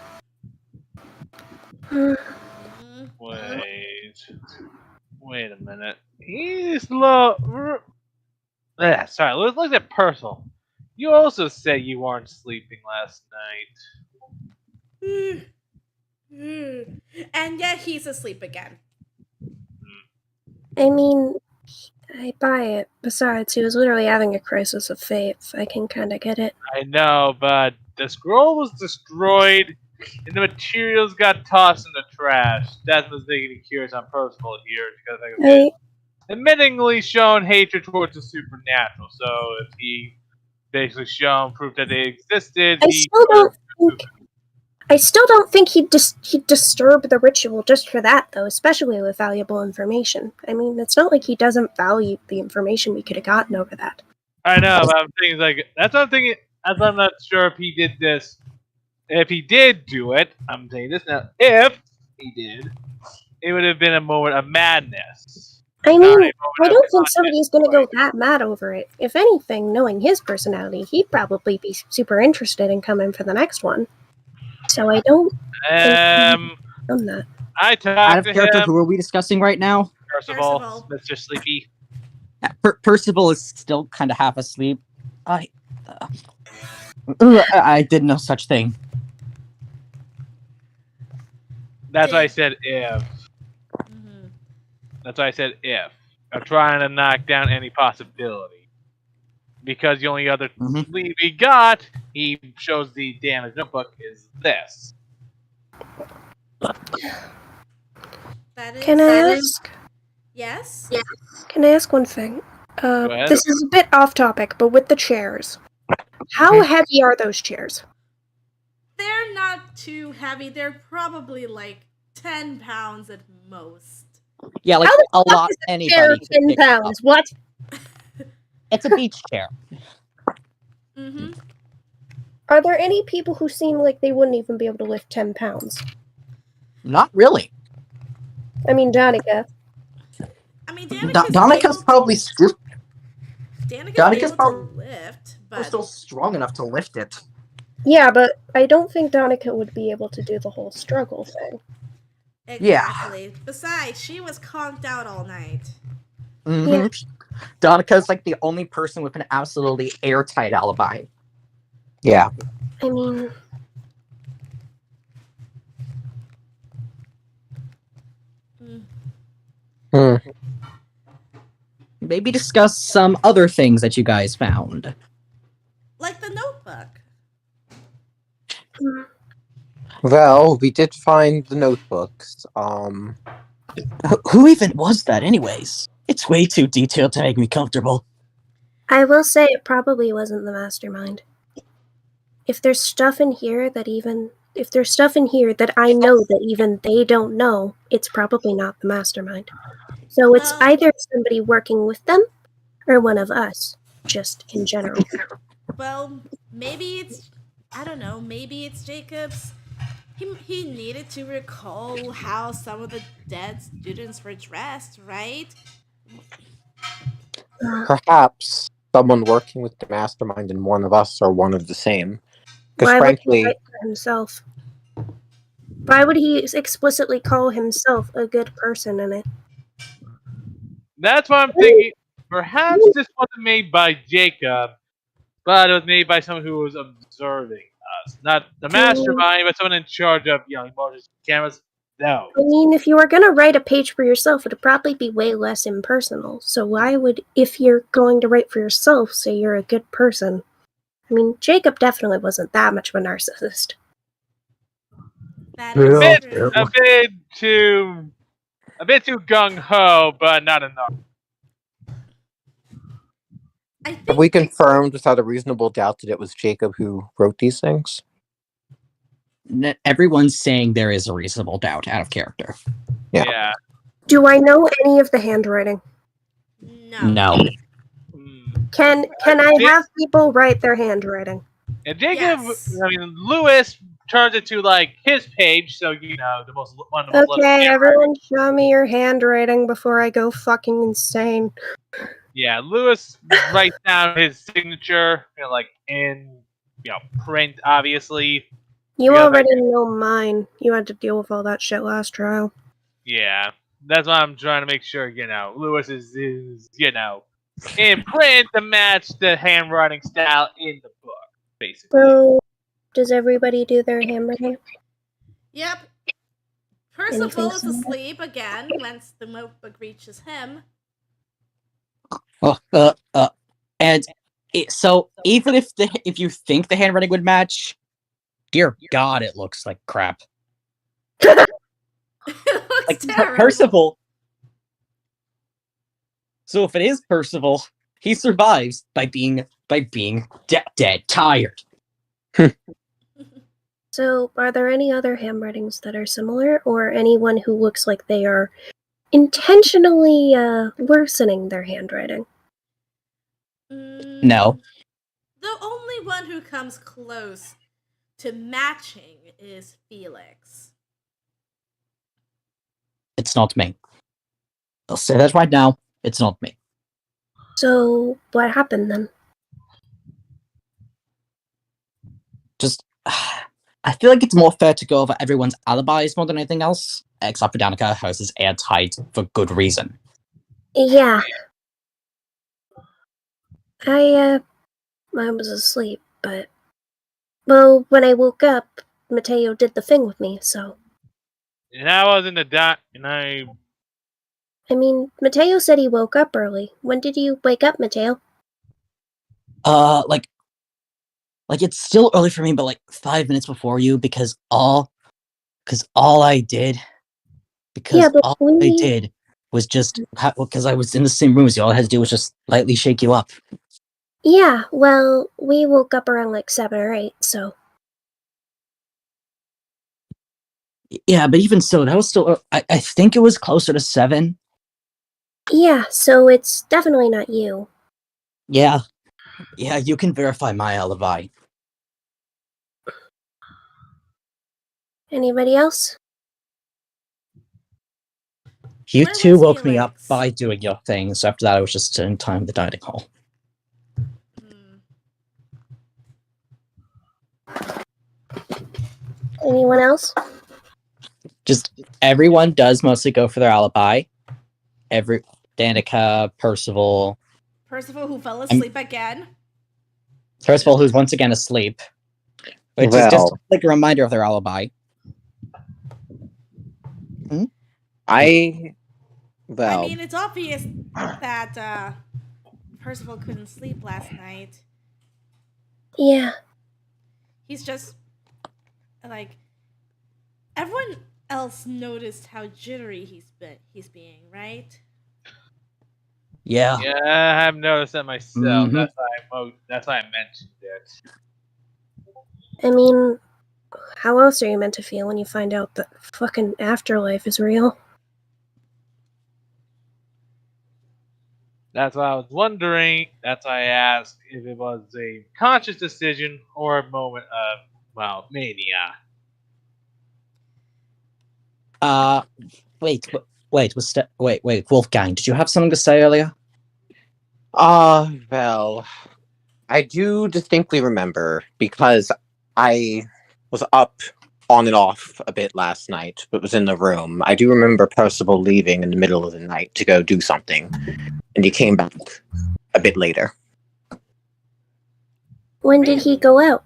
Wait a minute. He's low. Sorry, let's look at personal. You also said you weren't sleeping last night. and yet he's asleep again. I mean, I buy it. Besides, he was literally having a crisis of faith. I can kind of get it. I know, but the scroll was destroyed and the materials got tossed in the trash. That's what's making me curious on personal here because admittingly shown hatred towards the supernatural. So if he basically shown proof that they existed, I still don't think he'd disturb the ritual just for that, though, especially with valuable information. I mean, it's not like he doesn't value the information we could have gotten over that. I know, but I'm thinking that's what I'm thinking. I'm not sure if he did this If he did do it, I'm saying this now. If he did, it would have been a moment of madness. I Not mean, a I moment of don't think content somebody's going to joy. go that mad over it. If anything, knowing his personality, he'd probably be super interested in coming for the next one. So I don't Um, done that. I Out talked of to character, him. who are we discussing right now? Percival, Mr. Sleepy. Percival is still kind of half asleep. I did no such thing. That's why I said if. Mhm. That's why I said if. I'm trying to knock down any possibility. Because the only other Mhm. lead we got, he shows the damaged notebook, is this. That is. Can I ask? Yes. Can I ask one thing? Go ahead. This is a bit off topic, but with the chairs, how heavy are those chairs? They're not too heavy. They're probably like 10 pounds at most. Yeah, like How the a fuck lot. is a Anybody chair could 10 pick up. pounds? What? It's a beach chair. Mm-hmm. Are there any people who seem like they wouldn't even be able to lift 10 pounds? Not really. I mean, Danica. I mean, Danica's Danica's probably still Danica's able to lift, but still strong enough to lift it. Yeah, but I don't think Danica would be able to do the whole struggle thing. exactly. Besides, she was conked out all night. Mm-hmm. Yeah. Danica's like the only person with an absolutely airtight alibi. Yeah. I mean, Hmm. Maybe discuss some other things that you guys found. Like the notebook. Well, we did find the notebooks. Who even was that, anyways? It's way too detailed to make me comfortable. I will say it probably wasn't the mastermind. If there's stuff in here that I know that even they don't know, it's probably not the mastermind. So it's Well- either somebody working with them or one of us, just in general. Well, maybe it's, I don't know, maybe it's Jacob's. He needed to recall how some of the dead students were dressed, right? Perhaps someone working with the mastermind and one of us are one of the same. Because Why would he frankly, write for himself? Why would he explicitly call himself a good person in it? That's what I'm thinking. Perhaps this wasn't made by Jacob, but it was made by someone who was observing us. Not the mastermind, but someone in charge of, motions, cameras. No. I mean, if you were gonna write a page for yourself, it'd probably be way less impersonal. So why would, if you're going to write for yourself, say you're a good person? I mean, Jacob definitely wasn't that much of a narcissist. That is Yeah. true. A bit too gung ho, but not enough. I have think we confirmed without a reasonable doubt that it was Jacob who wrote these things? Everyone's saying there is a reasonable doubt out of character. Yeah. Do I know any of the handwriting? no. No. Can I have people write their handwriting? And Jacob, Yes. Lewis turns it to like his page, so the most one of the most Okay, everyone show me your handwriting before I go fucking insane. Yeah, Lewis writes down his signature, in print, obviously. You Yeah, already know mine. You had to deal with all that shit last trial. Yeah, that's why I'm trying to make sure, Lewis is in print to match the handwriting style in the book, basically. So, does everybody do their handwriting? Yep. Percival Anything is similar? asleep again once the notebook reaches him. So even if you think the handwriting would match, dear God, it looks like crap. It looks Like terrible. Percival. So if it is Percival, he survives by being dead tired. So, are there any other handwritings that are similar, or anyone who looks like they are intentionally worsening their handwriting? No. The only one who comes close to matching is Felix. It's not me. I'll say that right now. It's not me. So, what happened then? Just, I feel like it's more fair to go over everyone's alibis more than anything else, except for Danica. Hers is airtight for good reason. Yeah. I was asleep, but... Well, when I woke up, Mateo did the thing with me, so... And I was in the dock, and I mean, Mateo said he woke up early. When did you wake up, Mateo? Like it's still early for me, but like 5 minutes before you, because all I did was just because I was in the same room as you. All I had to do was just lightly shake you up. Yeah, well, we woke up around like 7 or 8, so... Yeah, but even so, that was still. I think it was closer to 7. Yeah, so it's definitely not you. Yeah, you can verify my alibi. Anybody else? You Where two was woke me up Felix? by doing your thing, so after that I was just in time in the dining hall. Anyone else? Just everyone does mostly go for their alibi. Danica, Percival, Percival, who fell asleep again. Percival, who's once again asleep, which is just Well. like a reminder of their alibi. I mean, it's obvious that Percival couldn't sleep last night. Yeah. He's just like everyone else noticed how jittery he's being, right? Yeah. Yeah, I have noticed that myself. Mhm. That's why I mentioned it. I mean, how else are you meant to feel when you find out that fucking afterlife is real? That's why I was wondering. That's why I asked if it was a conscious decision or a moment of, well, mania. Wait, Wolfgang, did you have something to say earlier? Well, I do distinctly remember because I was up on and off a bit last night, but was in the room. I do remember Percival leaving in the middle of the night to go do something, and he came back a bit later. When did he go out?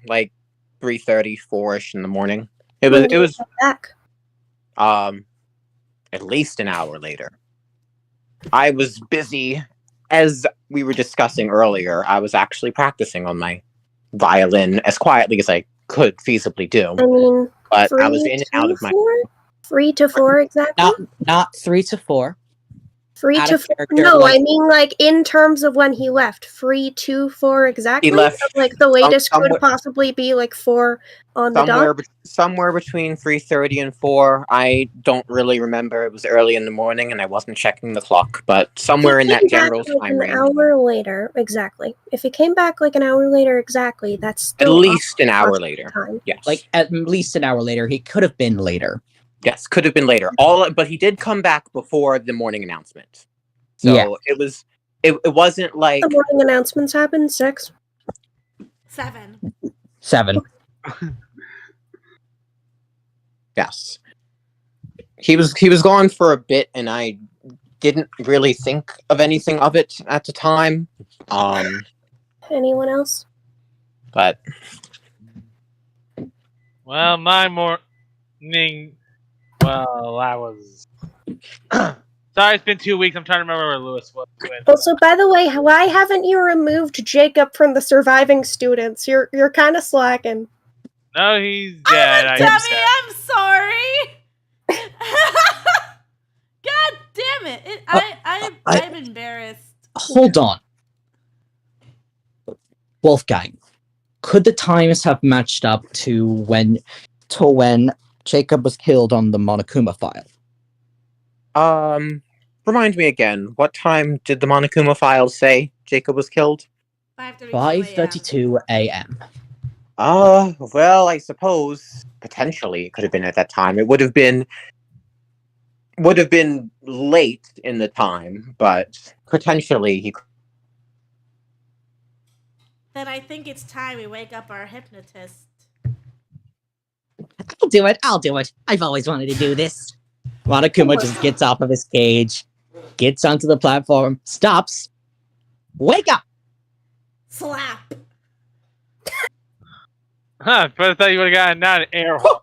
Like 3:30, 4-ish in the morning. When did It was he come back? at least an hour later. I was busy, as we were discussing earlier. I was actually practicing on my violin as quietly as I could feasibly do. I mean, But I was in and out of my... 3 to 4 exactly? Not 3 to 4. 3 out to of 4. character, No, like- I mean like in terms of when he left. 3 to 4 exactly? He left Like the latest could somewhere- possibly be like 4 on the dot? somewhere between 3:30 and 4. I don't really remember. It was early in the morning and I wasn't checking the clock, but somewhere in that general like time an range. hour later, exactly. If he came back like an hour later exactly, that's At still least an hour off later. time. Yes. Like at least an hour later. He could have been later. Yes, could have been later. But he did come back before the morning announcement. So Yeah. it wasn't like... The morning announcements happened 6. 7. 7. Yes. He was gone for a bit and I didn't really think of anything of it at the time. Anyone else? But Well, my morning. Well, I was. Sorry, it's been 2 weeks. I'm trying to remember where Lewis was. Also, by the way, why haven't you removed Jacob from the surviving students? You're kind of slacking. No, he's dead. I'm a dummy. I'm sorry. God damn it! I'm embarrassed. Hold on. Wolfgang, could the times have matched up to when Jacob was killed on the Monokuma file? remind me again, what time did the Monokuma files say Jacob was killed? 5:32 5:32 a.m. Well, I suppose potentially it could have been at that time. It would have been late in the time, but potentially he. Then I think it's time we wake up our hypnotist. I'll do it. I've always wanted to do this. Monokuma just gets off of his cage, gets onto the platform, stops. Wake up! Slap. Huh, but I thought you would have gotten out an air hole.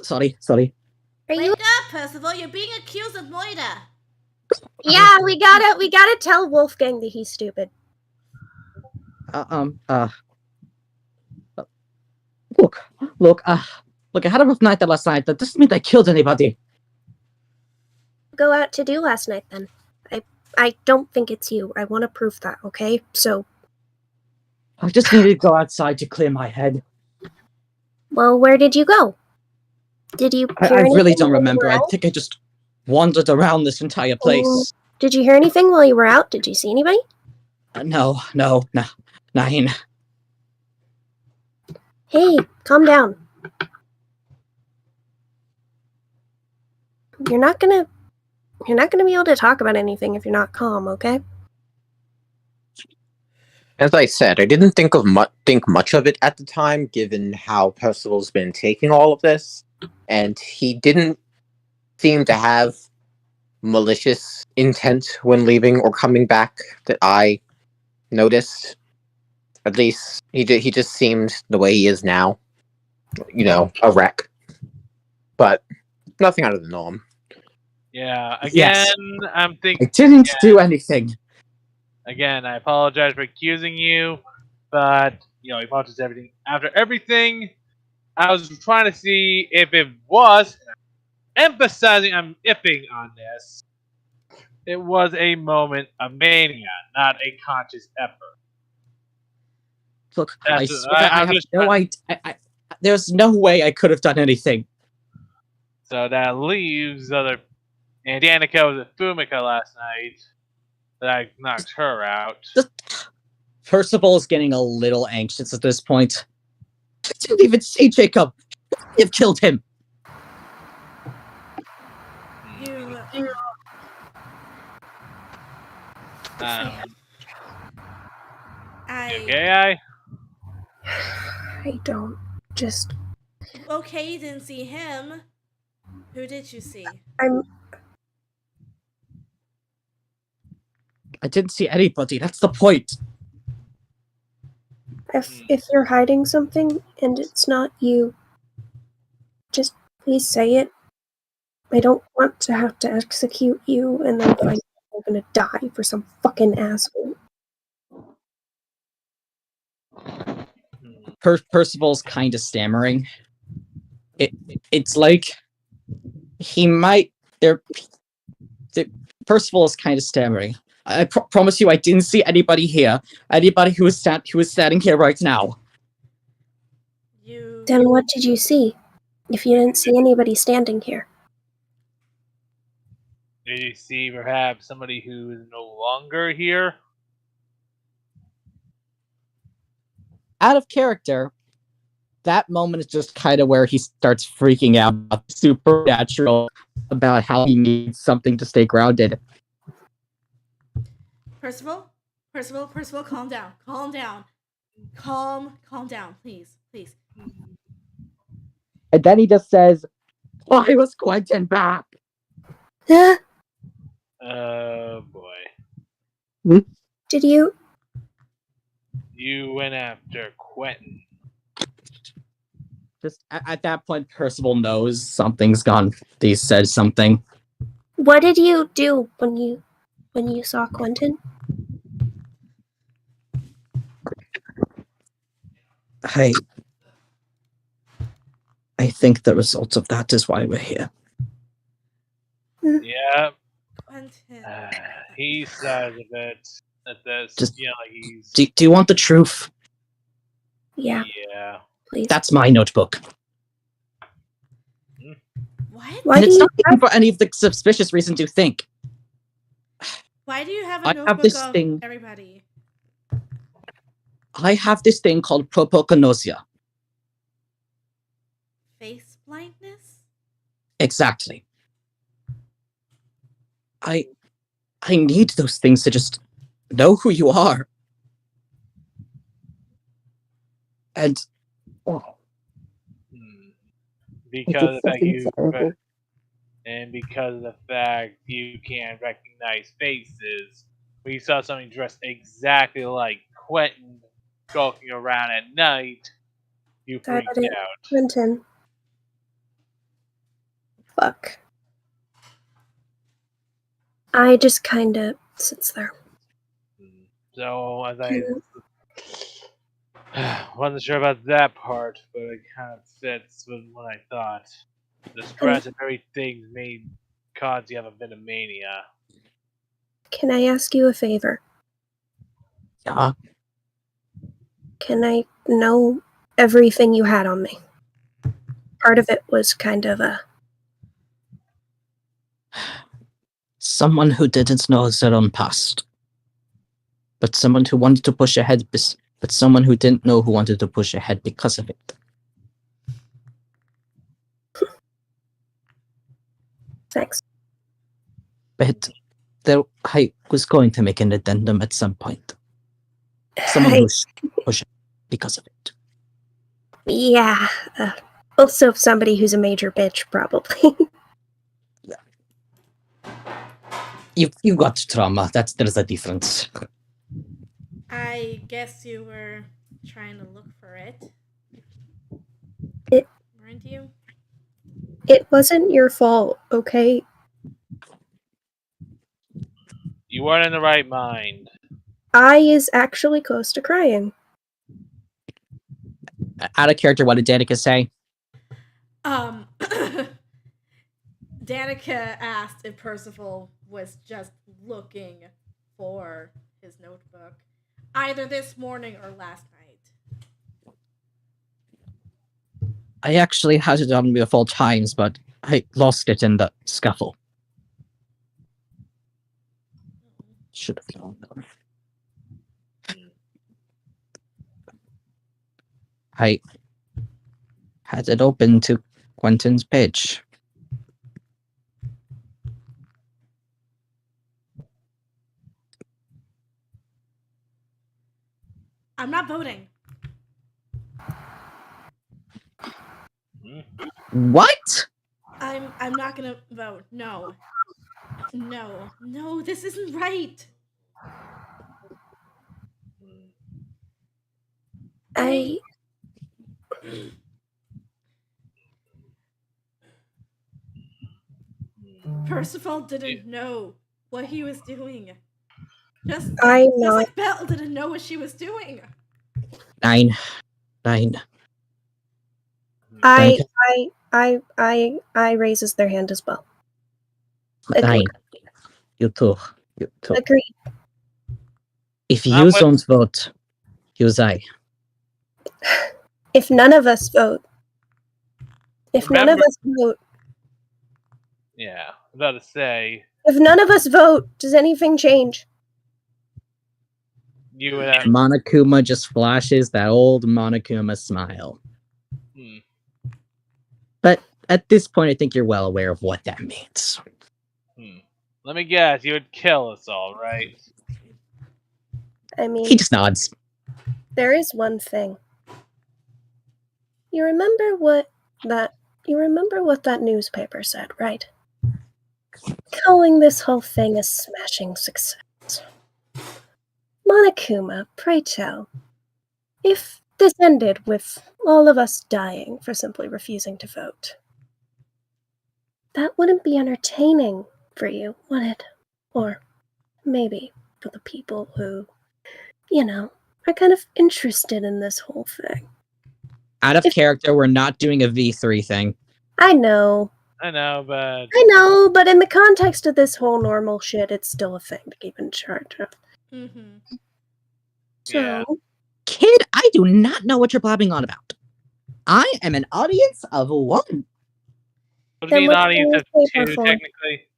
Sorry. Are Wake you? up, Percival. You're being accused of murder. Yeah, we gotta tell Wolfgang that he's stupid. Look, I had a rough night last night. That doesn't mean I killed anybody. Go out to do last night then. I don't think it's you. I want to prove that, okay? So, I just needed to go outside to clear my head. well, where did you go? Did you hear I really anything don't while you remember. were I out? think I just wandered around this entire place. Did you hear anything while you were out? Did you see anybody? No, nine. Hey, calm down. You're not gonna be able to talk about anything if you're not calm, okay? As I said, I didn't think much of it at the time, given how Percival's been taking all of this, and he didn't seem to have malicious intent when leaving or coming back that I noticed. At least he just seemed the way he is now, a wreck. But nothing out of the norm. Yeah, again, Yes. I'm thinking. I didn't do anything. Again, I apologize for accusing you, but he apologized everything. After everything, I was trying to see if it was emphasizing. I'm iffing on this. It was a moment of mania, not a conscious effort. Look, That's I it. swear I'm I have just no idea. There's no way I could have done anything. So that leaves other. And Danica was at Fumika last night. That I knocked her out. Percival is getting a little anxious at this point. I didn't even see Jacob. You've killed him. You. Okay, I don't. Just. Okay, you didn't see him. Who did you see? I didn't see anybody. That's the point. If you're hiding something and it's not you, just please say it. I don't want to have to execute you and then find out you're gonna die for some fucking asshole. Percival's kind of stammering. It's like he might. Percival is kind of stammering. I promise you, I didn't see anybody here. Anybody who is standing here right now. Then what did you see? If you didn't see anybody standing here. Did you see perhaps somebody who is no longer here? Out of character, that moment is just kind of where he starts freaking out about the supernatural, about how he needs something to stay grounded. Percival, calm down. Calm down, please. And then he just says, "Why was Quentin back?" Oh boy. Did you? You went after Quentin. Just at that point, Percival knows something's gone. He said something. What did you do when you saw Quentin? I think the result of that is why we're here. Yeah. Quentin. He says a bit at this. Just- he's. Do you want the truth? Yeah, Yeah. please. That's my notebook. What? Why And do it's you not even for any of the suspicious reasons you think. Why do you have a I notebook have this of thing. everybody? I have this thing called propocanosia. Face blindness? Exactly. I need those things to just know who you are. And Because of the fact because of the fact you can't recognize faces, we saw something dressed exactly like Quentin skulking around at night. You freaked out. Quentin. Fuck. I just kinda sits there. So as I wasn't sure about that part, but it kind of fits with what I thought. The stress of everything made cause you have a bit of mania. Can I ask you a favor? yeah, Can I know everything you had on me? Part of it was kind of a... someone who didn't know their own past. But someone who wanted to push ahead, but someone who didn't know who wanted to push ahead because of it. Thanks. But I was going to make an addendum at some point. Someone Hey, who's pushing because of it. yeah. Also somebody who's a major bitch, probably. You got trauma. There's a difference. I guess you were trying to look for it. Weren't you? It wasn't your fault, okay? You weren't in the right mind. I is actually close to crying. Out of character, what did Danica say? Danica asked if Percival was just looking for his notebook, either this morning or last night. I actually had it on me a few times, but I lost it in the scuffle. Should have known. I had it open to Quentin's page. I'm not voting. What? I'm not gonna vote. No. No, this isn't right. I... Percival didn't know what he was doing. Just know. like Belle didn't know what she was doing. 9. I raises their hand as well. 9. You too. Agreed. If you don't vote, use I. If none of us vote. Yeah, I was about to say. If none of us vote, does anything change? You would have. Monokuma just flashes that old Monokuma smile. But at this point, I think you're well aware of what that means. Let me guess, you would kill us all, right? I mean, he just nods. There is one thing. You remember what that newspaper said, right? Calling this whole thing a smashing success. Monokuma, pray tell, if this ended with all of us dying for simply refusing to vote, that wouldn't be entertaining for you, would it? Or maybe for the people who, are kind of interested in this whole thing. Out of character, we're not doing a V3 thing. I know, but in the context of this whole normal shit, it's still a thing to keep in charge of. Mm-hmm. So, yeah. Kid, I do not know what you're blabbing on about. I am an audience of 1. Would be an audience of 2, technically.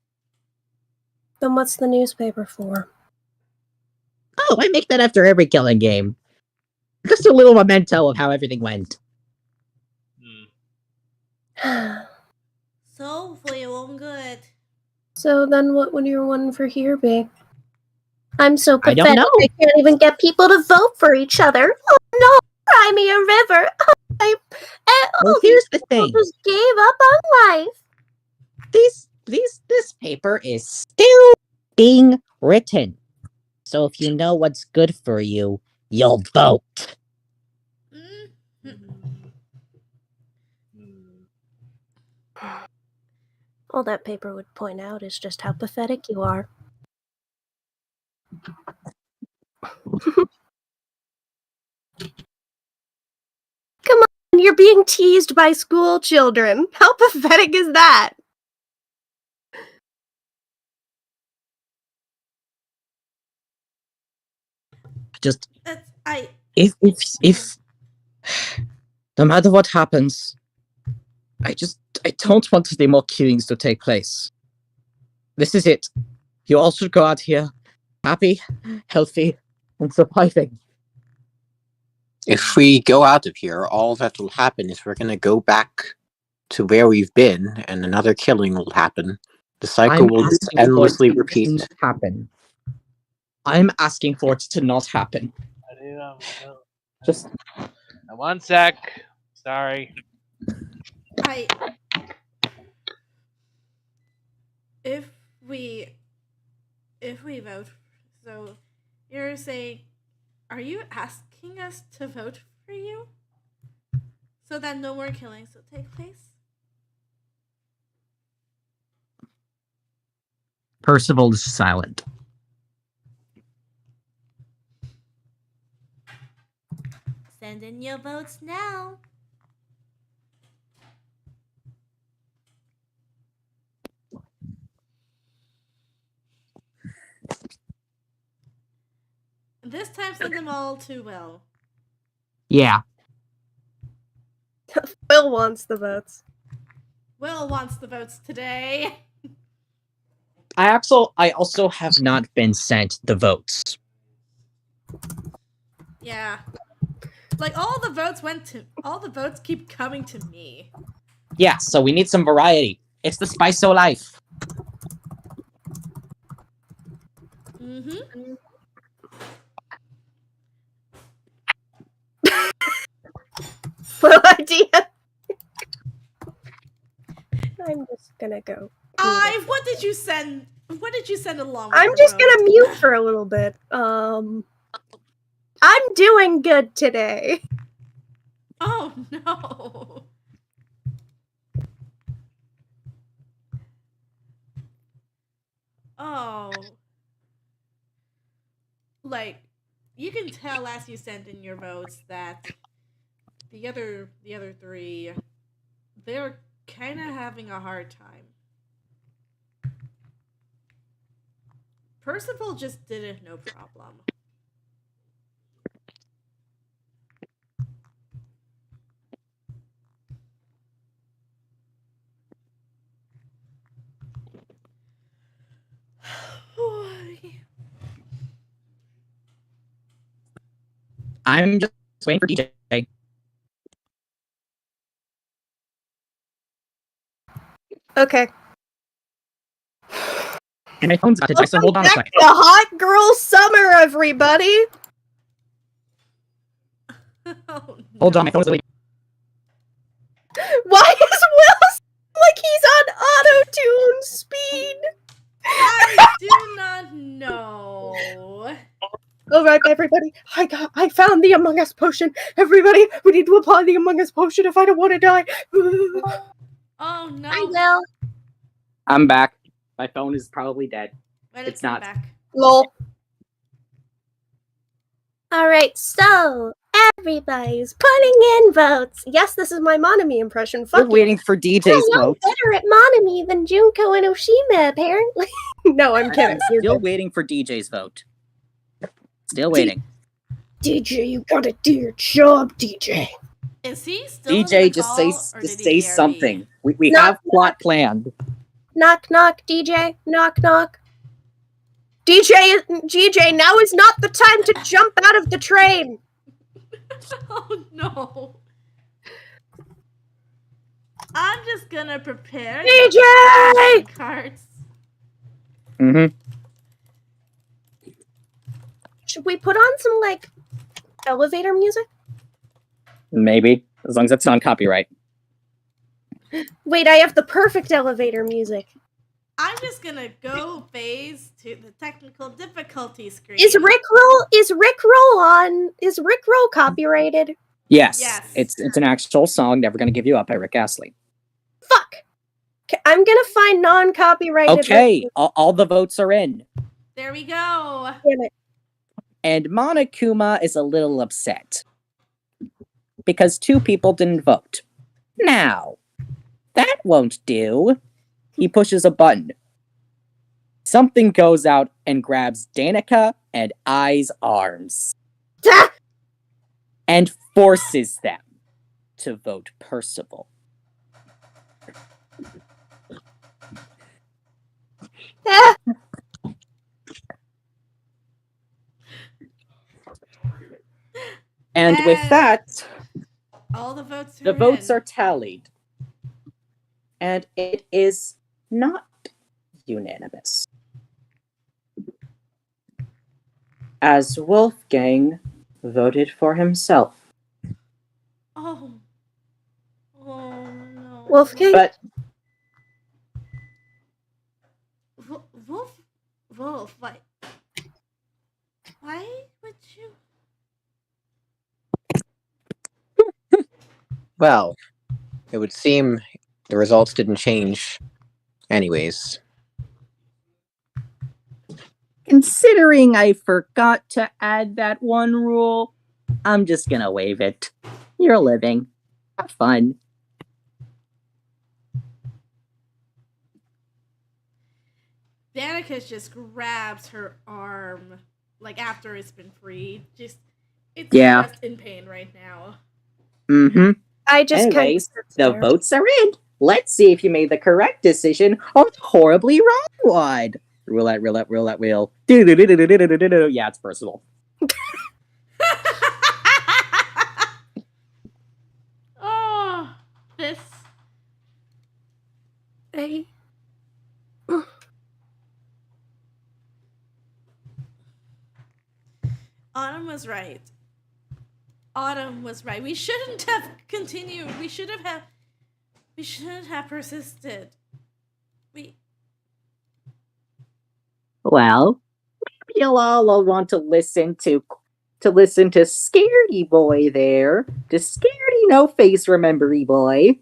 Then what's the newspaper for? Oh, I make that after every killing game. Just a little memento of how everything went. So hopefully it won't good. So then what would your one for here be? I'm so I pathetic. don't know. I can't even get people to vote for each other. Oh no! Cry me a river. Well, here's the thing. Just gave up on life. This paper is still being written. So if you know what's good for you, you'll vote. All that paper would point out is just how pathetic you are. Come on, you're being teased by school children. How pathetic is that? Just That's if no matter what happens, I don't want any more killings to take place. This is it. You all should go out here happy, healthy, and surviving. If we go out of here, all that will happen is we're going to go back to where we've been, and another killing will happen. The cycle will just endlessly repeat. Happen. I'm asking for it to not happen. Just 1 sec. Sorry. If we vote, so you're saying, are you asking us to vote for you so that no more killings will take place? Percival is silent. Send in your votes now. This time, send them all to Will. Yeah. Will wants the votes. Will wants the votes today. I also have not been sent the votes. Yeah. Like all the votes keep coming to me. Yeah, so we need some variety. It's the spice of life. Mm-hmm. Full idea. I'm just gonna go. What did you send? What did you send along? I'm just gonna mute for a little bit. I'm doing good today. Oh no. Oh. Like, you can tell as you send in your votes that the other three, they're kind of having a hard time. Percival just did it no problem. I'm just waiting for DJ. Okay. And my phone's about to die, so hold on a second. The hot girl summer, everybody. Oh, no. Hold on, my phone's waiting. Why is Will like he's on auto-tune speed? I do not know. All right, everybody. I found the Among Us potion. Everybody, we need to apply the Among Us potion if I don't want to die. Oh no. I will. I'm back. My phone is probably dead. When It's not. back. Lol. All right, so everybody's putting in votes. Yes, this is my Monomi impression. We're Fuck you. waiting for DJ's I'm vote. better at Monomi than Junko and Oshima, apparently. No, I'm kidding. You're Still good. waiting for DJ's vote. Still waiting. DJ, you gotta do your job, DJ. Is he still in DJ, the just call, say or did he say hear something. me? We Knock, have plot planned. Knock, knock, DJ. Knock, knock. GJ, now is not the time to jump out of the train. Oh no. I'm just gonna prepare DJ! cards. Mm-hmm. Should we put on some, like, elevator music? Maybe. As long as it's non-copyright. Wait, I have the perfect elevator music. I'm just gonna go phase to the technical difficulty screen. Is Rickroll copyrighted? Yes. Yes. It's an actual song, Never Gonna Give You Up by Rick Astley. Fuck! I'm gonna find non-copyrighted. Okay, all the votes are in. There we go. Damn it. And Monokuma is a little upset. Because 2 people didn't vote. Now, that won't do. He pushes a button. Something goes out and grabs Danica and Ai's arms. Ah! And forces them to vote Percival. Ah! And with that, all the votes the votes are tallied. And it is not unanimous. As Wolfgang voted for himself. Oh. Oh no. Wolfgang? But Wolf, why would you? Well, it would seem the results didn't change anyways. considering I forgot to add that one rule, I'm just gonna waive it. You're living. Have fun. Danica just grabs her arm, like after it's been freed. It's just in pain right now. Mm-hmm. I just kind Anyways, of the votes are in. Let's see if you made the correct decision or the horribly wrong one. Roulette, wheel. Do-do-do-do-do-do-do-do. Yeah, it's personal. Oh, this. Hey. Autumn was right. Autumn was right. We shouldn't have continued. We shouldn't have persisted. Well, maybe you'll all want to listen to Scaredy Boy there, to Scaredy No Face Remembery Boy,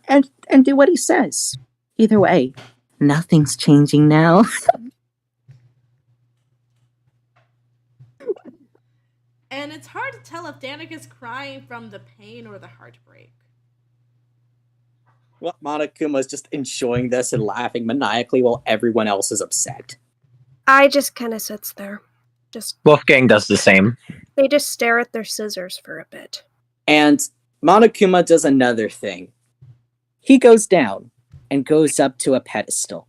and do what he says. Either way, nothing's changing now. And it's hard to tell if Danica's crying from the pain or the heartbreak. Well, Monokuma's just enjoying this and laughing maniacally while everyone else is upset. I just kind of sits there. Wolfgang does the same. They just stare at their scissors for a bit. And Monokuma does another thing. He goes down and goes up to a pedestal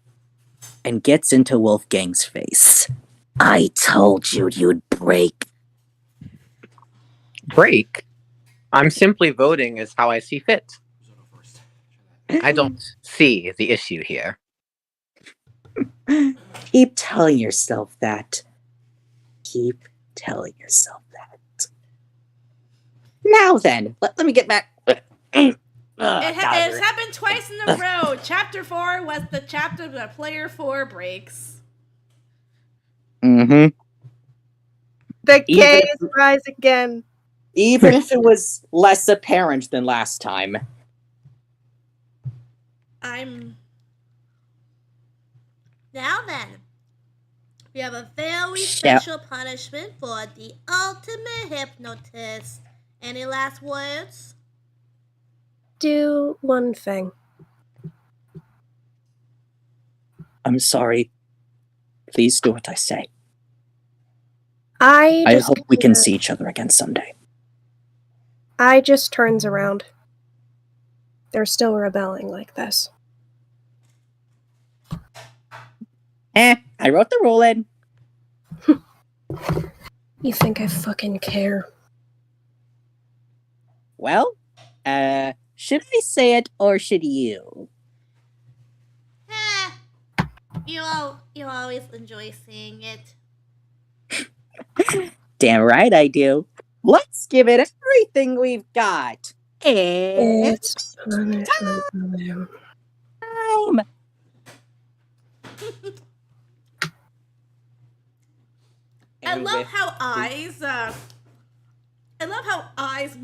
and gets into Wolfgang's face. I told you you'd break. Break? I'm simply voting as how I see fit. I don't see the issue here. Keep telling yourself that. Keep telling yourself that. Now then, let me get back. It's happened twice in a row. Chapter 4 was the chapter that player 4 breaks. Mm-hmm. The K's rise again. Even if it was less apparent than last time. Now then, we have a very special punishment for the ultimate hypnotist. Any last words? Do one thing. I'm sorry. Please do what I say. I hope we can see each other again someday. I just turns around. They're still rebelling like this. I wrote the rule in. You think I fucking care? Well, should I say it or should you? You always enjoy saying it. Damn right I do. Let's give it everything we've got. It's punishment for them. time. I love how Ai's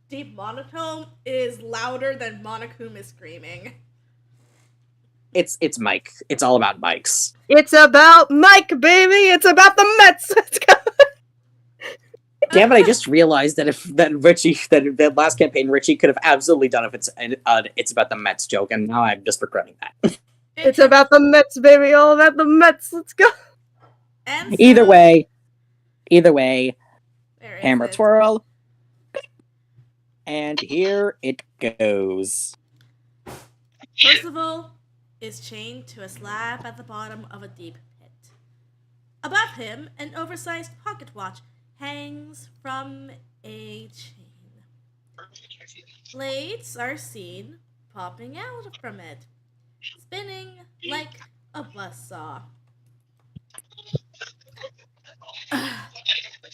deep monotone is louder than Monokuma screaming. It's Mike. It's all about Mike's. It's about Mike, baby. It's about the Mets. Let's go. Damn it! I just realized that that last campaign Richie could have absolutely done if it's about the Mets joke, and now I'm just regretting that. It's about the Mets, baby. All about the Mets. Let's go. And so, Either way, there is hammer it. twirl, and here it goes. Percival is chained to a slab at the bottom of a deep pit. Above him, an oversized pocket watch hangs from a chain. Blades are seen popping out from it, spinning like a buzzsaw.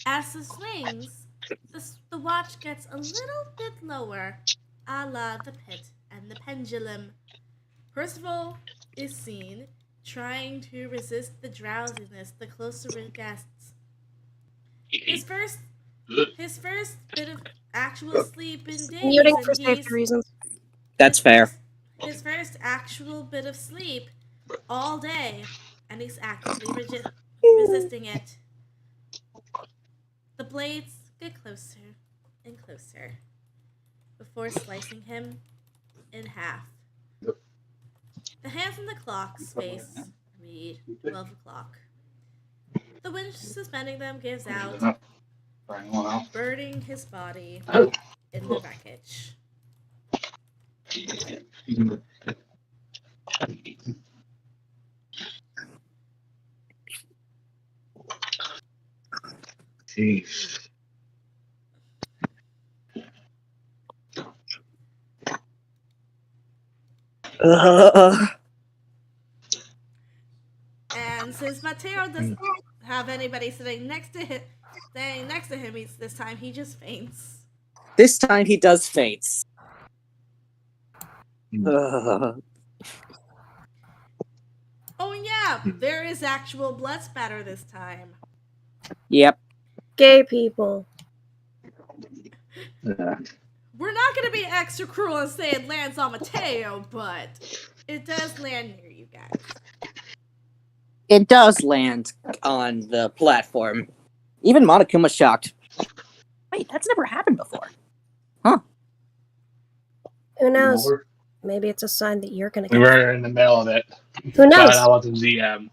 As it swings, the watch gets a little bit lower, a la the pit and the pendulum. Percival is seen trying to resist the drowsiness the closer it gets. His first bit of actual sleep in days, Muting and for safety reasons. That's fair. His first actual bit of sleep all day, and he's actively resisting it. The blades get closer and closer before slicing him in half. The hands on the clock's face read 12 o'clock. The winch suspending them gives out, burning his body in the wreckage. Jeez. And since Mateo doesn't have anybody sitting next to him, this time he just faints. This time he does faints. Ugh. Oh yeah, there is actual blood spatter this time. Yep. Gay people. We're not gonna be extra cruel and say it lands on Mateo, but it does land near you guys. It does land on the platform. Even Monokuma's shocked. Wait, that's never happened before. Who knows? Maybe it's a sign that you're gonna We get. were in the middle of it. Who knows? But I wasn't GM.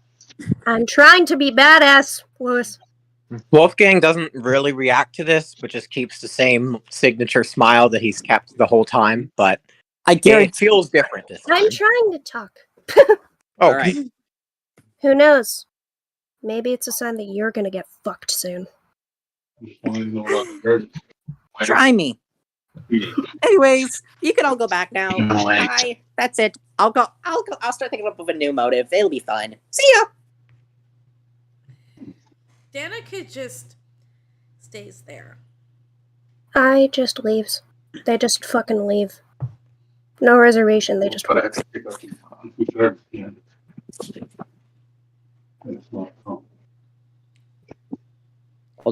I'm trying to be badass, Lewis. Wolfgang doesn't really react to this, but just keeps the same signature smile that he's kept the whole time. But I it guarantee. feels different this time. I'm trying to talk. Oh, All right. Who knows? Maybe it's a sign that you're gonna get fucked soon. Try me. Anyways, you can all go back now. Bye. That's it. I'll go. I'll start thinking up of a new motive. It'll be fun. See ya. Danica just stays there. I just leaves. They just fucking leave. No reservation. They just. Hold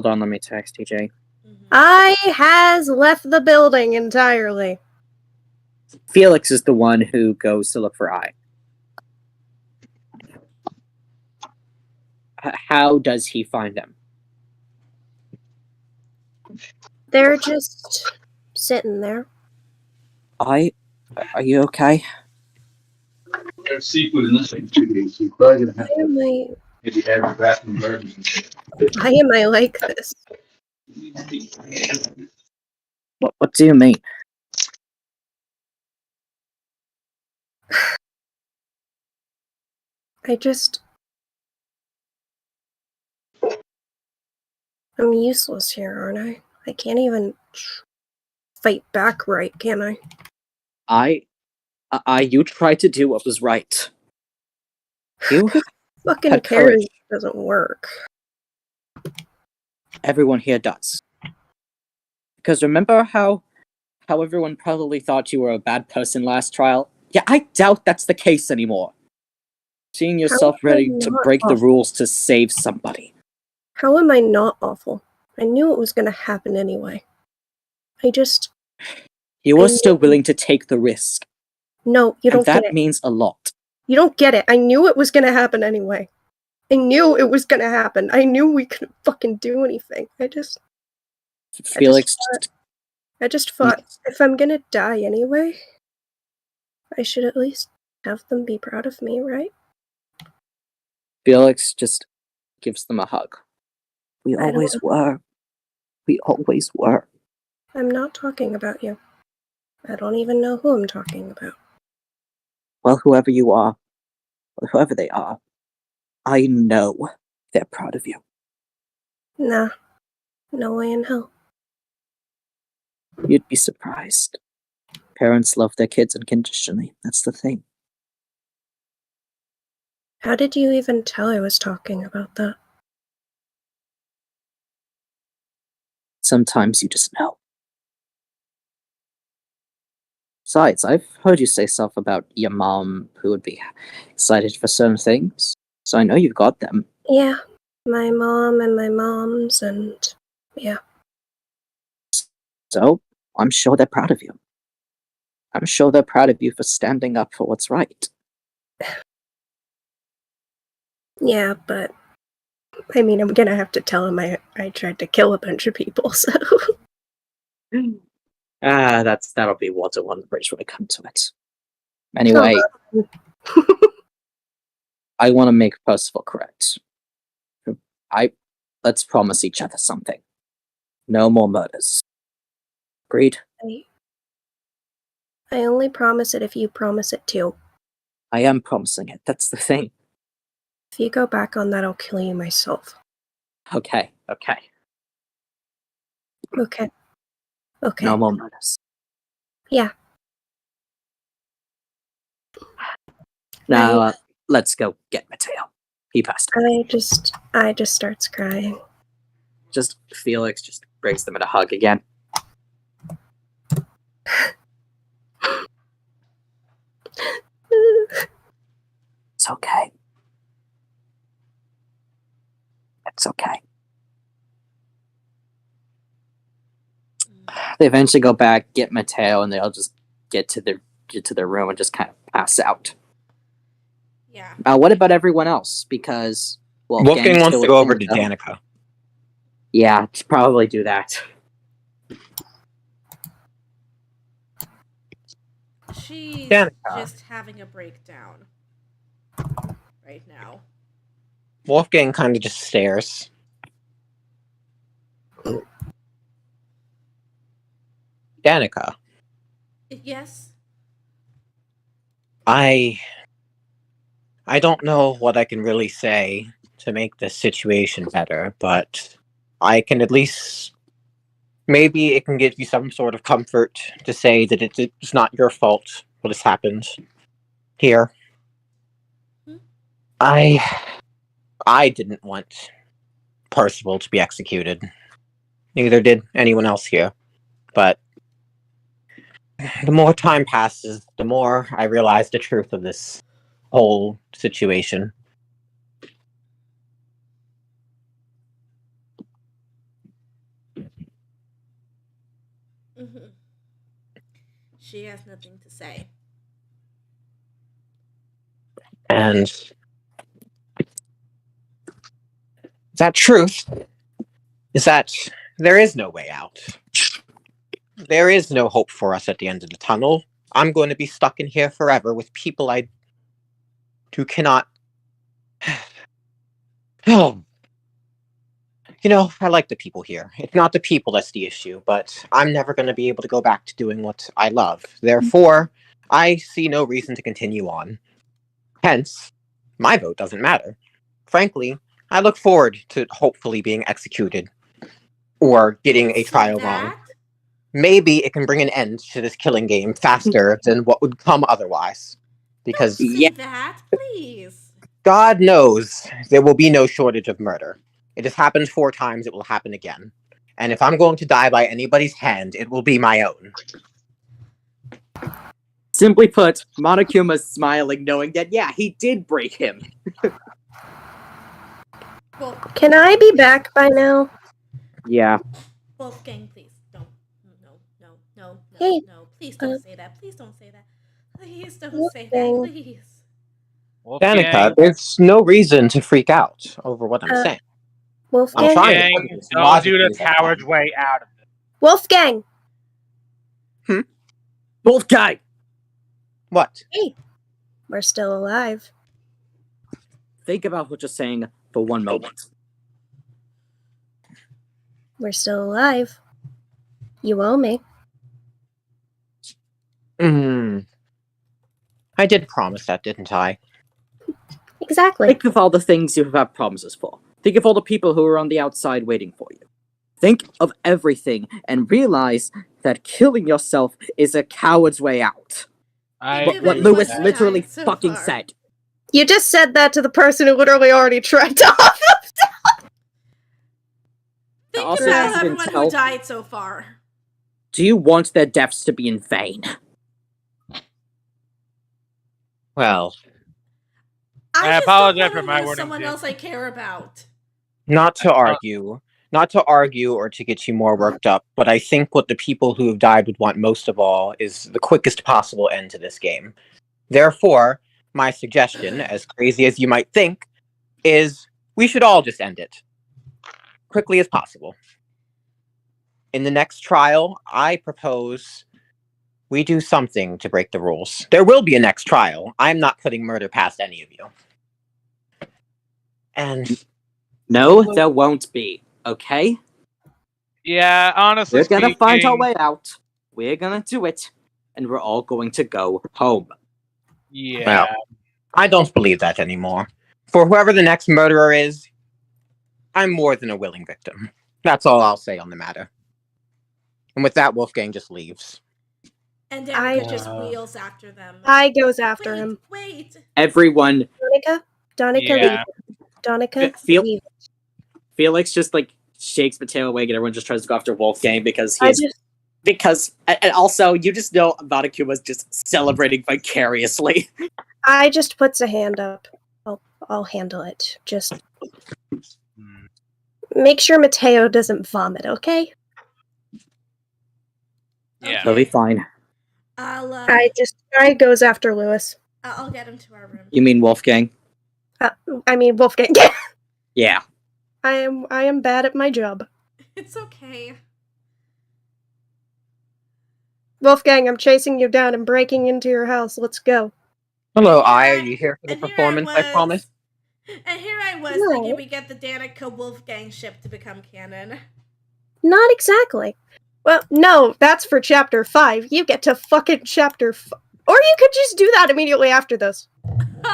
on, let me text TJ. I has left the building entirely. Felix is the one who goes to look for Ai. How does he find them? They're just sitting there. Ai, are you okay? There's seafood in this thing too, so you're probably gonna have Why am I? maybe have your bathroom gardens. Why am I like this? What do you mean? I'm useless here, aren't I? I can't even fight back right, can I? You tried to do what was right. You Fucking had cares courage. doesn't work. Everyone here does. Because remember how everyone probably thought you were a bad person last trial? Yeah, I doubt that's the case anymore. Seeing yourself How am I ready to not break the awful? rules to save somebody. How am I not awful? I knew it was gonna happen anyway. You I were knew- still willing to take the risk. No, you And don't get that it. means a lot. You don't get it. I knew it was gonna happen anyway. I knew it was gonna happen. I knew we couldn't fucking do anything. I just Felix, thought if I'm gonna die anyway, I should at least have them be proud of me, right? Felix just gives them a hug. We I don't always were. We always were. I'm not talking about you. I don't even know who I'm talking about. Well, whoever you are, or whoever they are, I know they're proud of you. Nah. No way in hell. You'd be surprised. Parents love their kids unconditionally. That's the thing. How did you even tell I was talking about that? Sometimes you just know. Besides, I've heard you say stuff about your mom who would be excited for certain things, so I know you've got them. Yeah. My mom and my mom's and yeah. So, I'm sure they're proud of you. I'm sure they're proud of you for standing up for what's right. Yeah, but I mean, I'm gonna have to tell him I tried to kill a bunch of people, so. That'll be water on the bridge when we come to it. Anyway, I want to make Percival correct. Let's promise each other something. No more murders. Agreed? I only promise it if you promise it too. I am promising it. That's the thing. If you go back on that, I'll kill you myself. Okay. Okay. No more murders. Yeah. Now, let's go get Mateo. He passed out. I just starts crying. Just Felix just breaks them in a hug again. It's okay. It's okay. They eventually go back, get Mateo, and they'll just get to their room and just kind of pass out. Yeah. What about everyone else? Because Wolfgang wants to go over to Danica. Yeah, probably do that. She's Danica. just having a breakdown right now. Wolfgang kind of just stares. Danica, Yes? I don't know what I can really say to make this situation better, but I can at least, maybe it can give you some sort of comfort to say that it's not your fault what has happened here. Hmm? I didn't want Percival to be executed. Neither did anyone else here. But the more time passes, the more I realize the truth of this whole situation. Mm-hmm. She has nothing to say. And that truth is that there is no way out. There is no hope for us at the end of the tunnel. I'm going to be stuck in here forever with people who cannot. Oh. You know, I like the people here. It's not the people that's the issue, but I'm never going to be able to go back to doing what I love. Therefore, I see no reason to continue on. Hence, my vote doesn't matter. Frankly, I look forward to hopefully being executed or getting a trial wrong. maybe it can bring an end to this killing game faster than what would come otherwise. Because Don't say that, please. God knows there will be no shortage of murder. It has happened 4 times, it will happen again. And if I'm going to die by anybody's hand, it will be my own. Simply put, Monokuma's smiling, knowing that, yeah, he did break him. Well, Can I be back by now? Yeah. Wolfgang, please don't. No. Hey, Please don't say that. Please don't say that. Please don't say that. Wolfgang. Please. Danica, Wolfgang, there's no reason to freak out over what I'm saying. I'm Wolfgang? trying to Wolfgang, put this don't do the logically as coward's one. way out of it. Wolfgang! Wolfgang! What? We're still alive. Think about what you're saying for one moment. We're still alive. You owe me. I did promise that, didn't I? Exactly. Think of all the things you have had promises for. Think of all the people who are on the outside waiting for you. Think of everything and realize that killing yourself is a coward's way out. I Think of What agree everyone Lewis who with that. literally died so fucking far. said. You just said that to the person who literally already tried to off himself. Think Also, about as you can everyone tell- who died so far. Do you want their deaths to be in vain? Well, I just apologize don't for want my to lose wording, someone Jim. else I care about. not to argue or to get you more worked up, but I think what the people who have died would want most of all is the quickest possible end to this game. Therefore, my suggestion, as crazy as you might think, is we should all just end it. Quickly as possible. In the next trial, I propose we do something to break the rules. There will be a next trial. I'm not putting murder past any of you. And No, there won't be, okay? Yeah, honestly We're gonna find our speaking, way out. We're gonna do it. And we're all going to go home. yeah. Well, I don't believe that anymore. For whoever the next murderer is, I'm more than a willing victim. That's all I'll say on the matter. And with that, Wolfgang just leaves. And I- Danica just wheels after them. I goes after wait, him. Wait. Everyone, Donica, Yeah. leave. Donica, Feel- leave. Felix just shaakes the tail away and everyone just tries to go after Wolfgang because he I is just, and also you just know Monokuma's just celebrating vicariously. I just puts a hand up. I'll handle it. Just make sure Mateo doesn't vomit, okay? Yeah. He'll be fine. I goes after Lewis. I'll get him to our room. You mean Wolfgang? I mean Wolfgang. Yeah. I am bad at my job. It's okay. Wolfgang, I'm chasing you down and breaking into your house. Let's go. Hello, And Ai. here Are you here for the and here performance I promised? And here I was No. thinking we get the Danica Wolfgang ship to become canon. Not exactly. Well, no, that's for chapter 5. You get to fucking chapter 5. Or you could just do that immediately after this.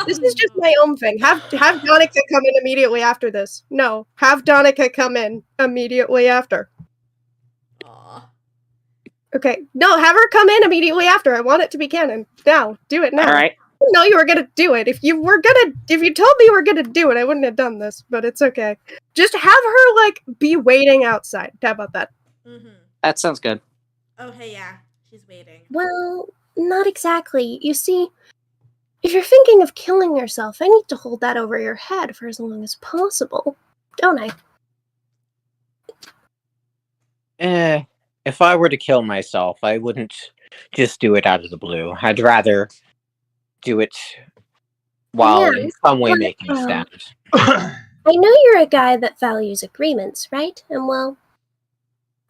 This is just my own thing. Have Donica come in immediately after this. No, have Donica come in immediately after. Aw. Okay, no, have her come in immediately after. I want it to be canon. Now, do it now. All right. I didn't know you were gonna do it. If you told me you were gonna do it, I wouldn't have done this. But it's okay. Just have her be waiting outside. How about that? Mm-hmm. That sounds good. Oh, hey, yeah. She's waiting. Well, not exactly. You see, if you're thinking of killing yourself, I need to hold that over your head for as long as possible, don't I? If I were to kill myself, I wouldn't just do it out of the blue. I'd rather do it while Yeah, in some way but, making a stand. I know you're a guy that values agreements, right? And well,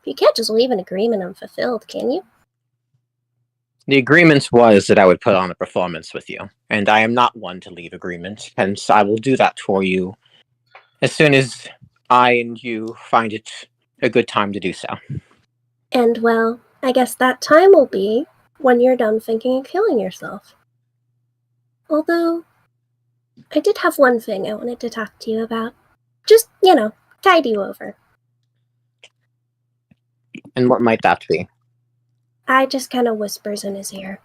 you can't just leave an agreement unfulfilled, can you? The agreement was that I would put on a performance with you, and I am not one to leave agreements, hence I will do that for you as soon as I and you find it a good time to do so. And well, I guess that time will be when you're done thinking of killing yourself. Although, I did have one thing I wanted to talk to you about. Just, tide you over. And what might that be? I just kind of whispers in his ear.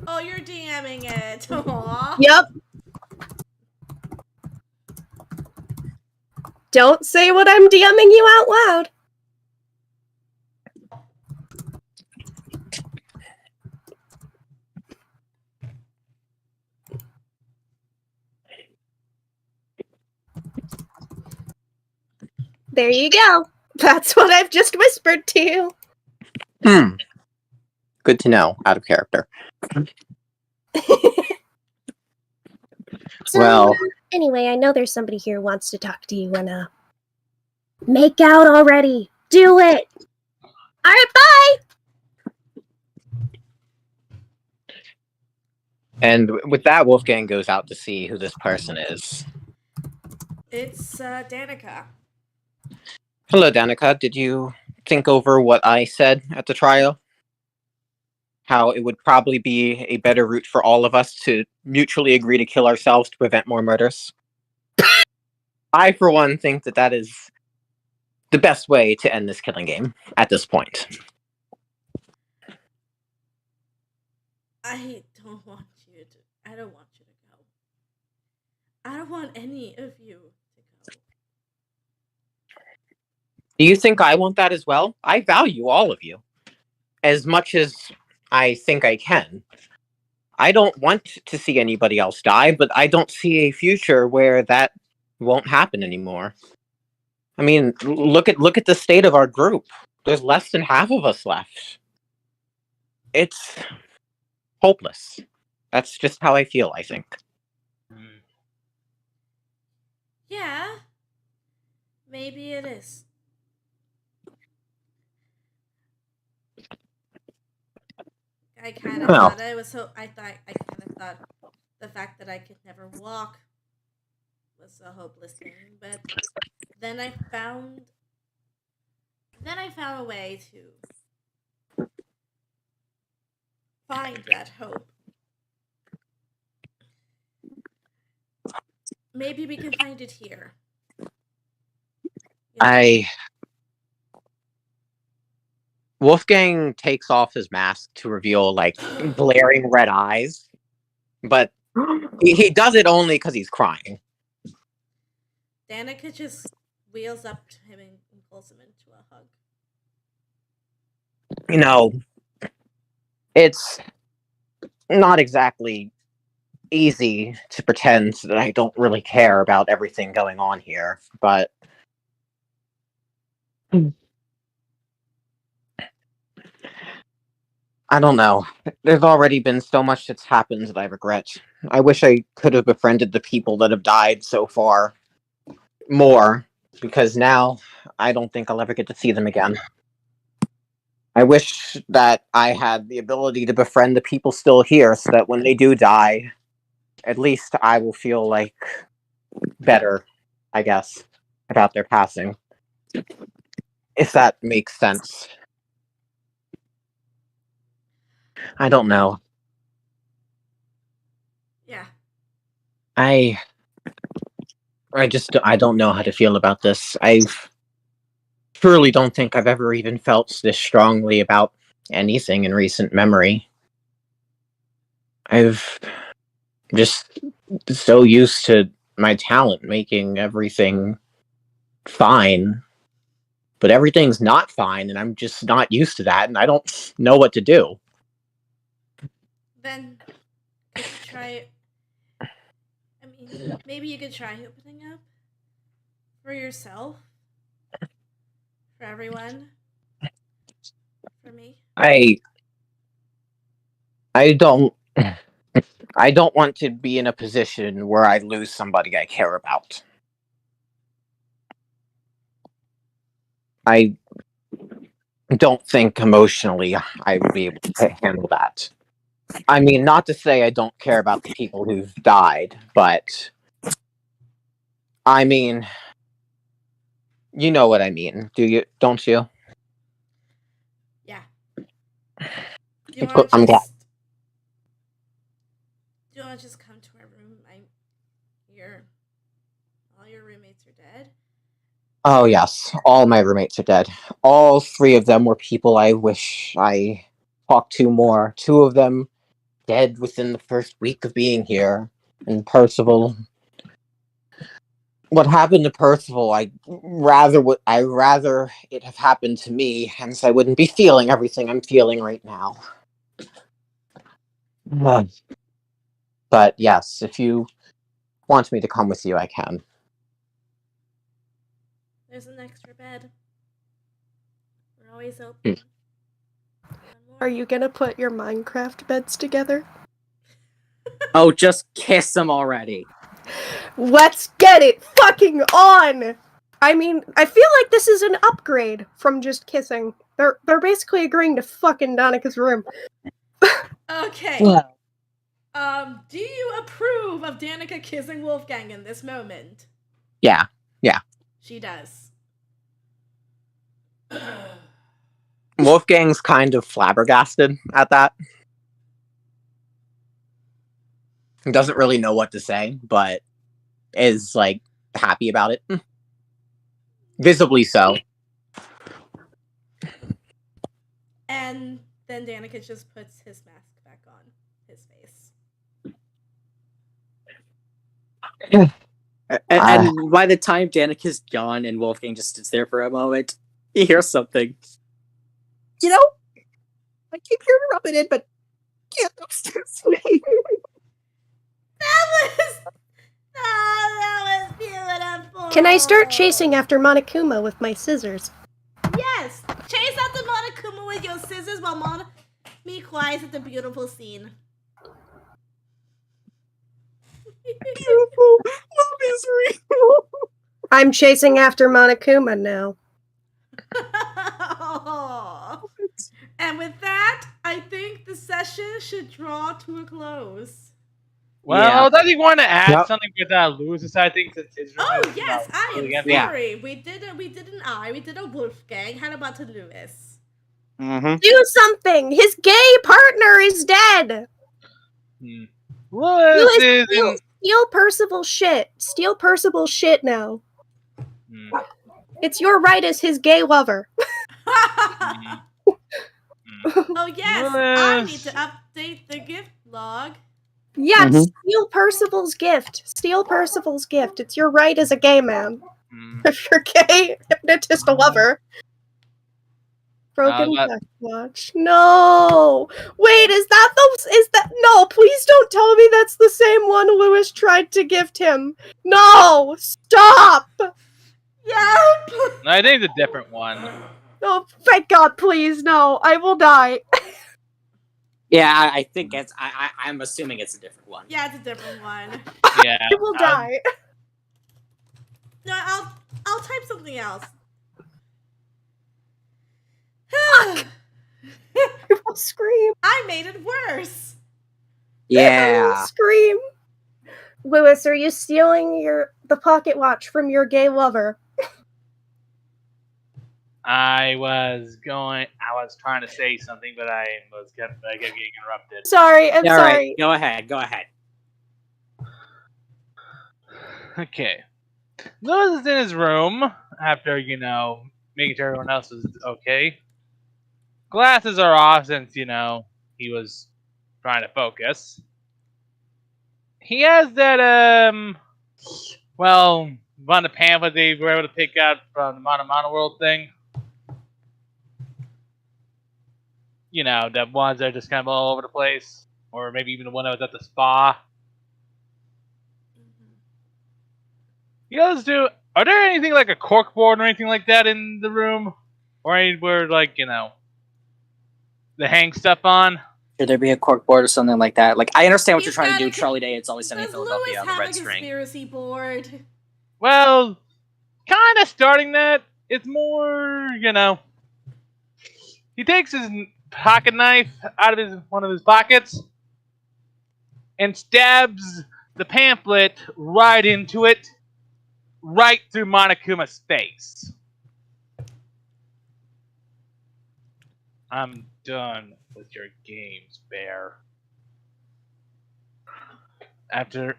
Oh, you're DMing it. Aww. Yep. Don't say what I'm DMing you out loud. There you go. That's what I've just whispered to you. Good to know, out of character. So, Well, anyway, I know there's somebody here who wants to talk to you and make out already. Do it. All right, bye. and with that, Wolfgang goes out to see who this person is. It's Danica. Hello, Danica. Did you think over what I said at the trial? How it would probably be a better route for all of us to mutually agree to kill ourselves to prevent more murders? I, for one, think that is the best way to end this killing game at this point. I don't want you to. I don't want you to go. I don't want any of you to go. Do you think I want that as well? I value all of you as much as I think I can. I don't want to see anybody else die, but I don't see a future where that won't happen anymore. I mean, look at the state of our group. There's less than half of us left. It's hopeless. That's just how I feel, I think. Yeah. Maybe it is. I kind of thought I was so. I kind of thought the fact that I could never walk was a hopeless thing, but then I found a way to find that hope. Maybe we can find it here. Wolfgang takes off his mask to reveal, like, glaring red eyes, but he does it only because he's crying. Danica just wheels up to him and pulls him into a hug. You know, it's not exactly easy to pretend that I don't really care about everything going on here, but I don't know. There's already been so much that's happened that I regret. I wish I could have befriended the people that have died so far more, because now I don't think I'll ever get to see them again. I wish that I had the ability to befriend the people still here so that when they do die, at least I will feel like better, I guess, about their passing. If that makes sense. I don't know. Yeah. I don't know how to feel about this. I truly don't think I've ever even felt this strongly about anything in recent memory. I've just so used to my talent making everything fine, but everything's not fine, and I'm just not used to that, and I don't know what to do. Then could you try? I mean, maybe you could try opening up for yourself, for everyone, for me. I don't want to be in a position where I lose somebody I care about. I don't think emotionally I would be able to handle that. I mean, not to say I don't care about the people who've died, but I mean, you know what I mean, don't you? Yeah. Do you want I'm glad. Do you want to just come to our room? All your roommates are dead, Oh, yes. All my roommates are dead. All 3 of them were people I wish I talked to more. 2 of them dead within the first week of being here. And Percival... What happened to Percival, I rather it have happened to me, hence I wouldn't be feeling everything I'm feeling right now. But yes, if you want me to come with you, I can. There's an extra bed. We're always open. Are you gonna put your Minecraft beds together? Oh, just kiss him already. Let's get it fucking on! I mean, I feel like this is an upgrade from just kissing. They're basically agreeing to fuck in Donica's room. Okay. Do you approve of Danica kissing Wolfgang in this moment? Yeah. She does. Wolfgang's kind of flabbergasted at that. He doesn't really know what to say, but is, like, happy about it. Visibly so. And then Danica just puts his mask back on his face. And by the time Danica's gone and Wolfgang just sits there for a moment, he hears something. You know, I keep hearing her rubbing in, but can't upstairs me. That was beautiful. Can I start chasing after Monokuma with my scissors? Yes, chase after Monokuma with your scissors while Monomi cries at the beautiful scene. Beautiful. Love is real. I'm chasing after Monokuma now. And with that, I think the session should draw to a close. Well, does he want to add something with Lewis's side thing? Since his room Oh is, yes, I am yeah. sorry. We did an we did a Wolfgang. How about to Lewis? Mm-hmm. Do something! His gay partner is dead! Lewis Steal Percival's shit. Steal Percival's shit now. It's your right as his gay lover. Oh yes, I need to update the gift log. Yes, steal Percival's gift. Steal Percival's gift. It's your right as a gay man. If you're gay, hypnotist a lover. Broken text watch. No! Wait, is that no, please don't tell me that's the same one Lewis tried to gift him. No! Stop! Yep! I think it's a different one. Oh, thank God, please, no. I will die. Yeah, I think it's. I'm assuming it's a different one. Yeah, it's a different one. Yeah, I will die. No, I'll type something else. I will scream. I made it worse. Yeah. I will scream. Lewis, are you stealing the pocket watch from your gay lover? I was trying to say something, but I kept getting interrupted. Sorry, I'm sorry. Right, go ahead. Okay. Lewis is in his room after, making sure everyone else is okay. Glasses are off since, he was trying to focus. He has that, one of the pamphlets they were able to pick out from the Mono World thing. The ones that are just kind of all over the place. Or maybe even the one that was at the spa. He goes to, are there anything like a cork board or anything like that in the room? Or anywhere like, the hang stuff on? Should there be a cork board or something like that? Like, I understand what He's you're trying to got do, Charlie Day. It's always sunny in Philadelphia on the red string. Conspiracy board. Well, kind of starting that. It's more, he takes his pocket knife out of one of his pockets and stabs the pamphlet right into it, right through Monokuma's face. I'm done with your games, Bear. After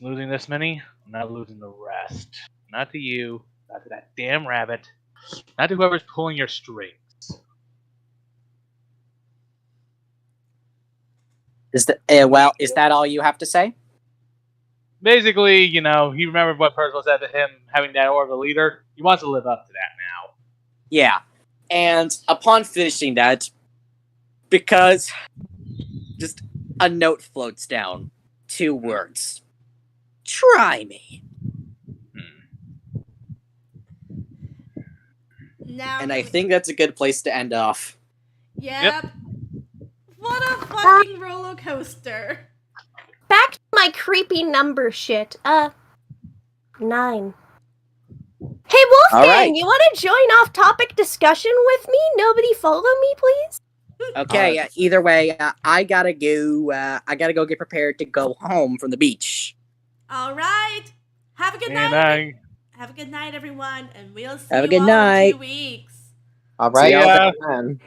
losing this many, I'm not losing the rest. Not to you, Not to that damn rabbit. Not to whoever's pulling your strings. Is that is that all you have to say? Basically, he remembered what Percival said to him, having that aura of a leader. He wants to live up to that now. Yeah. And upon finishing that, because just a note floats down. 2 words. Try me. Now, And I think that's a good place to end off. Yep. What a fucking roller coaster. Back to my creepy number shit. 9. Hey, Wolfgang, Alright. you want to join off-topic discussion with me? Nobody follow me, please? Okay, either way, I gotta go. I gotta go get prepared to go home from the beach. All right. Have a good And night. Have a good night, everyone, and we'll see Have a you good all night. in 2 weeks. All right, See ya. then.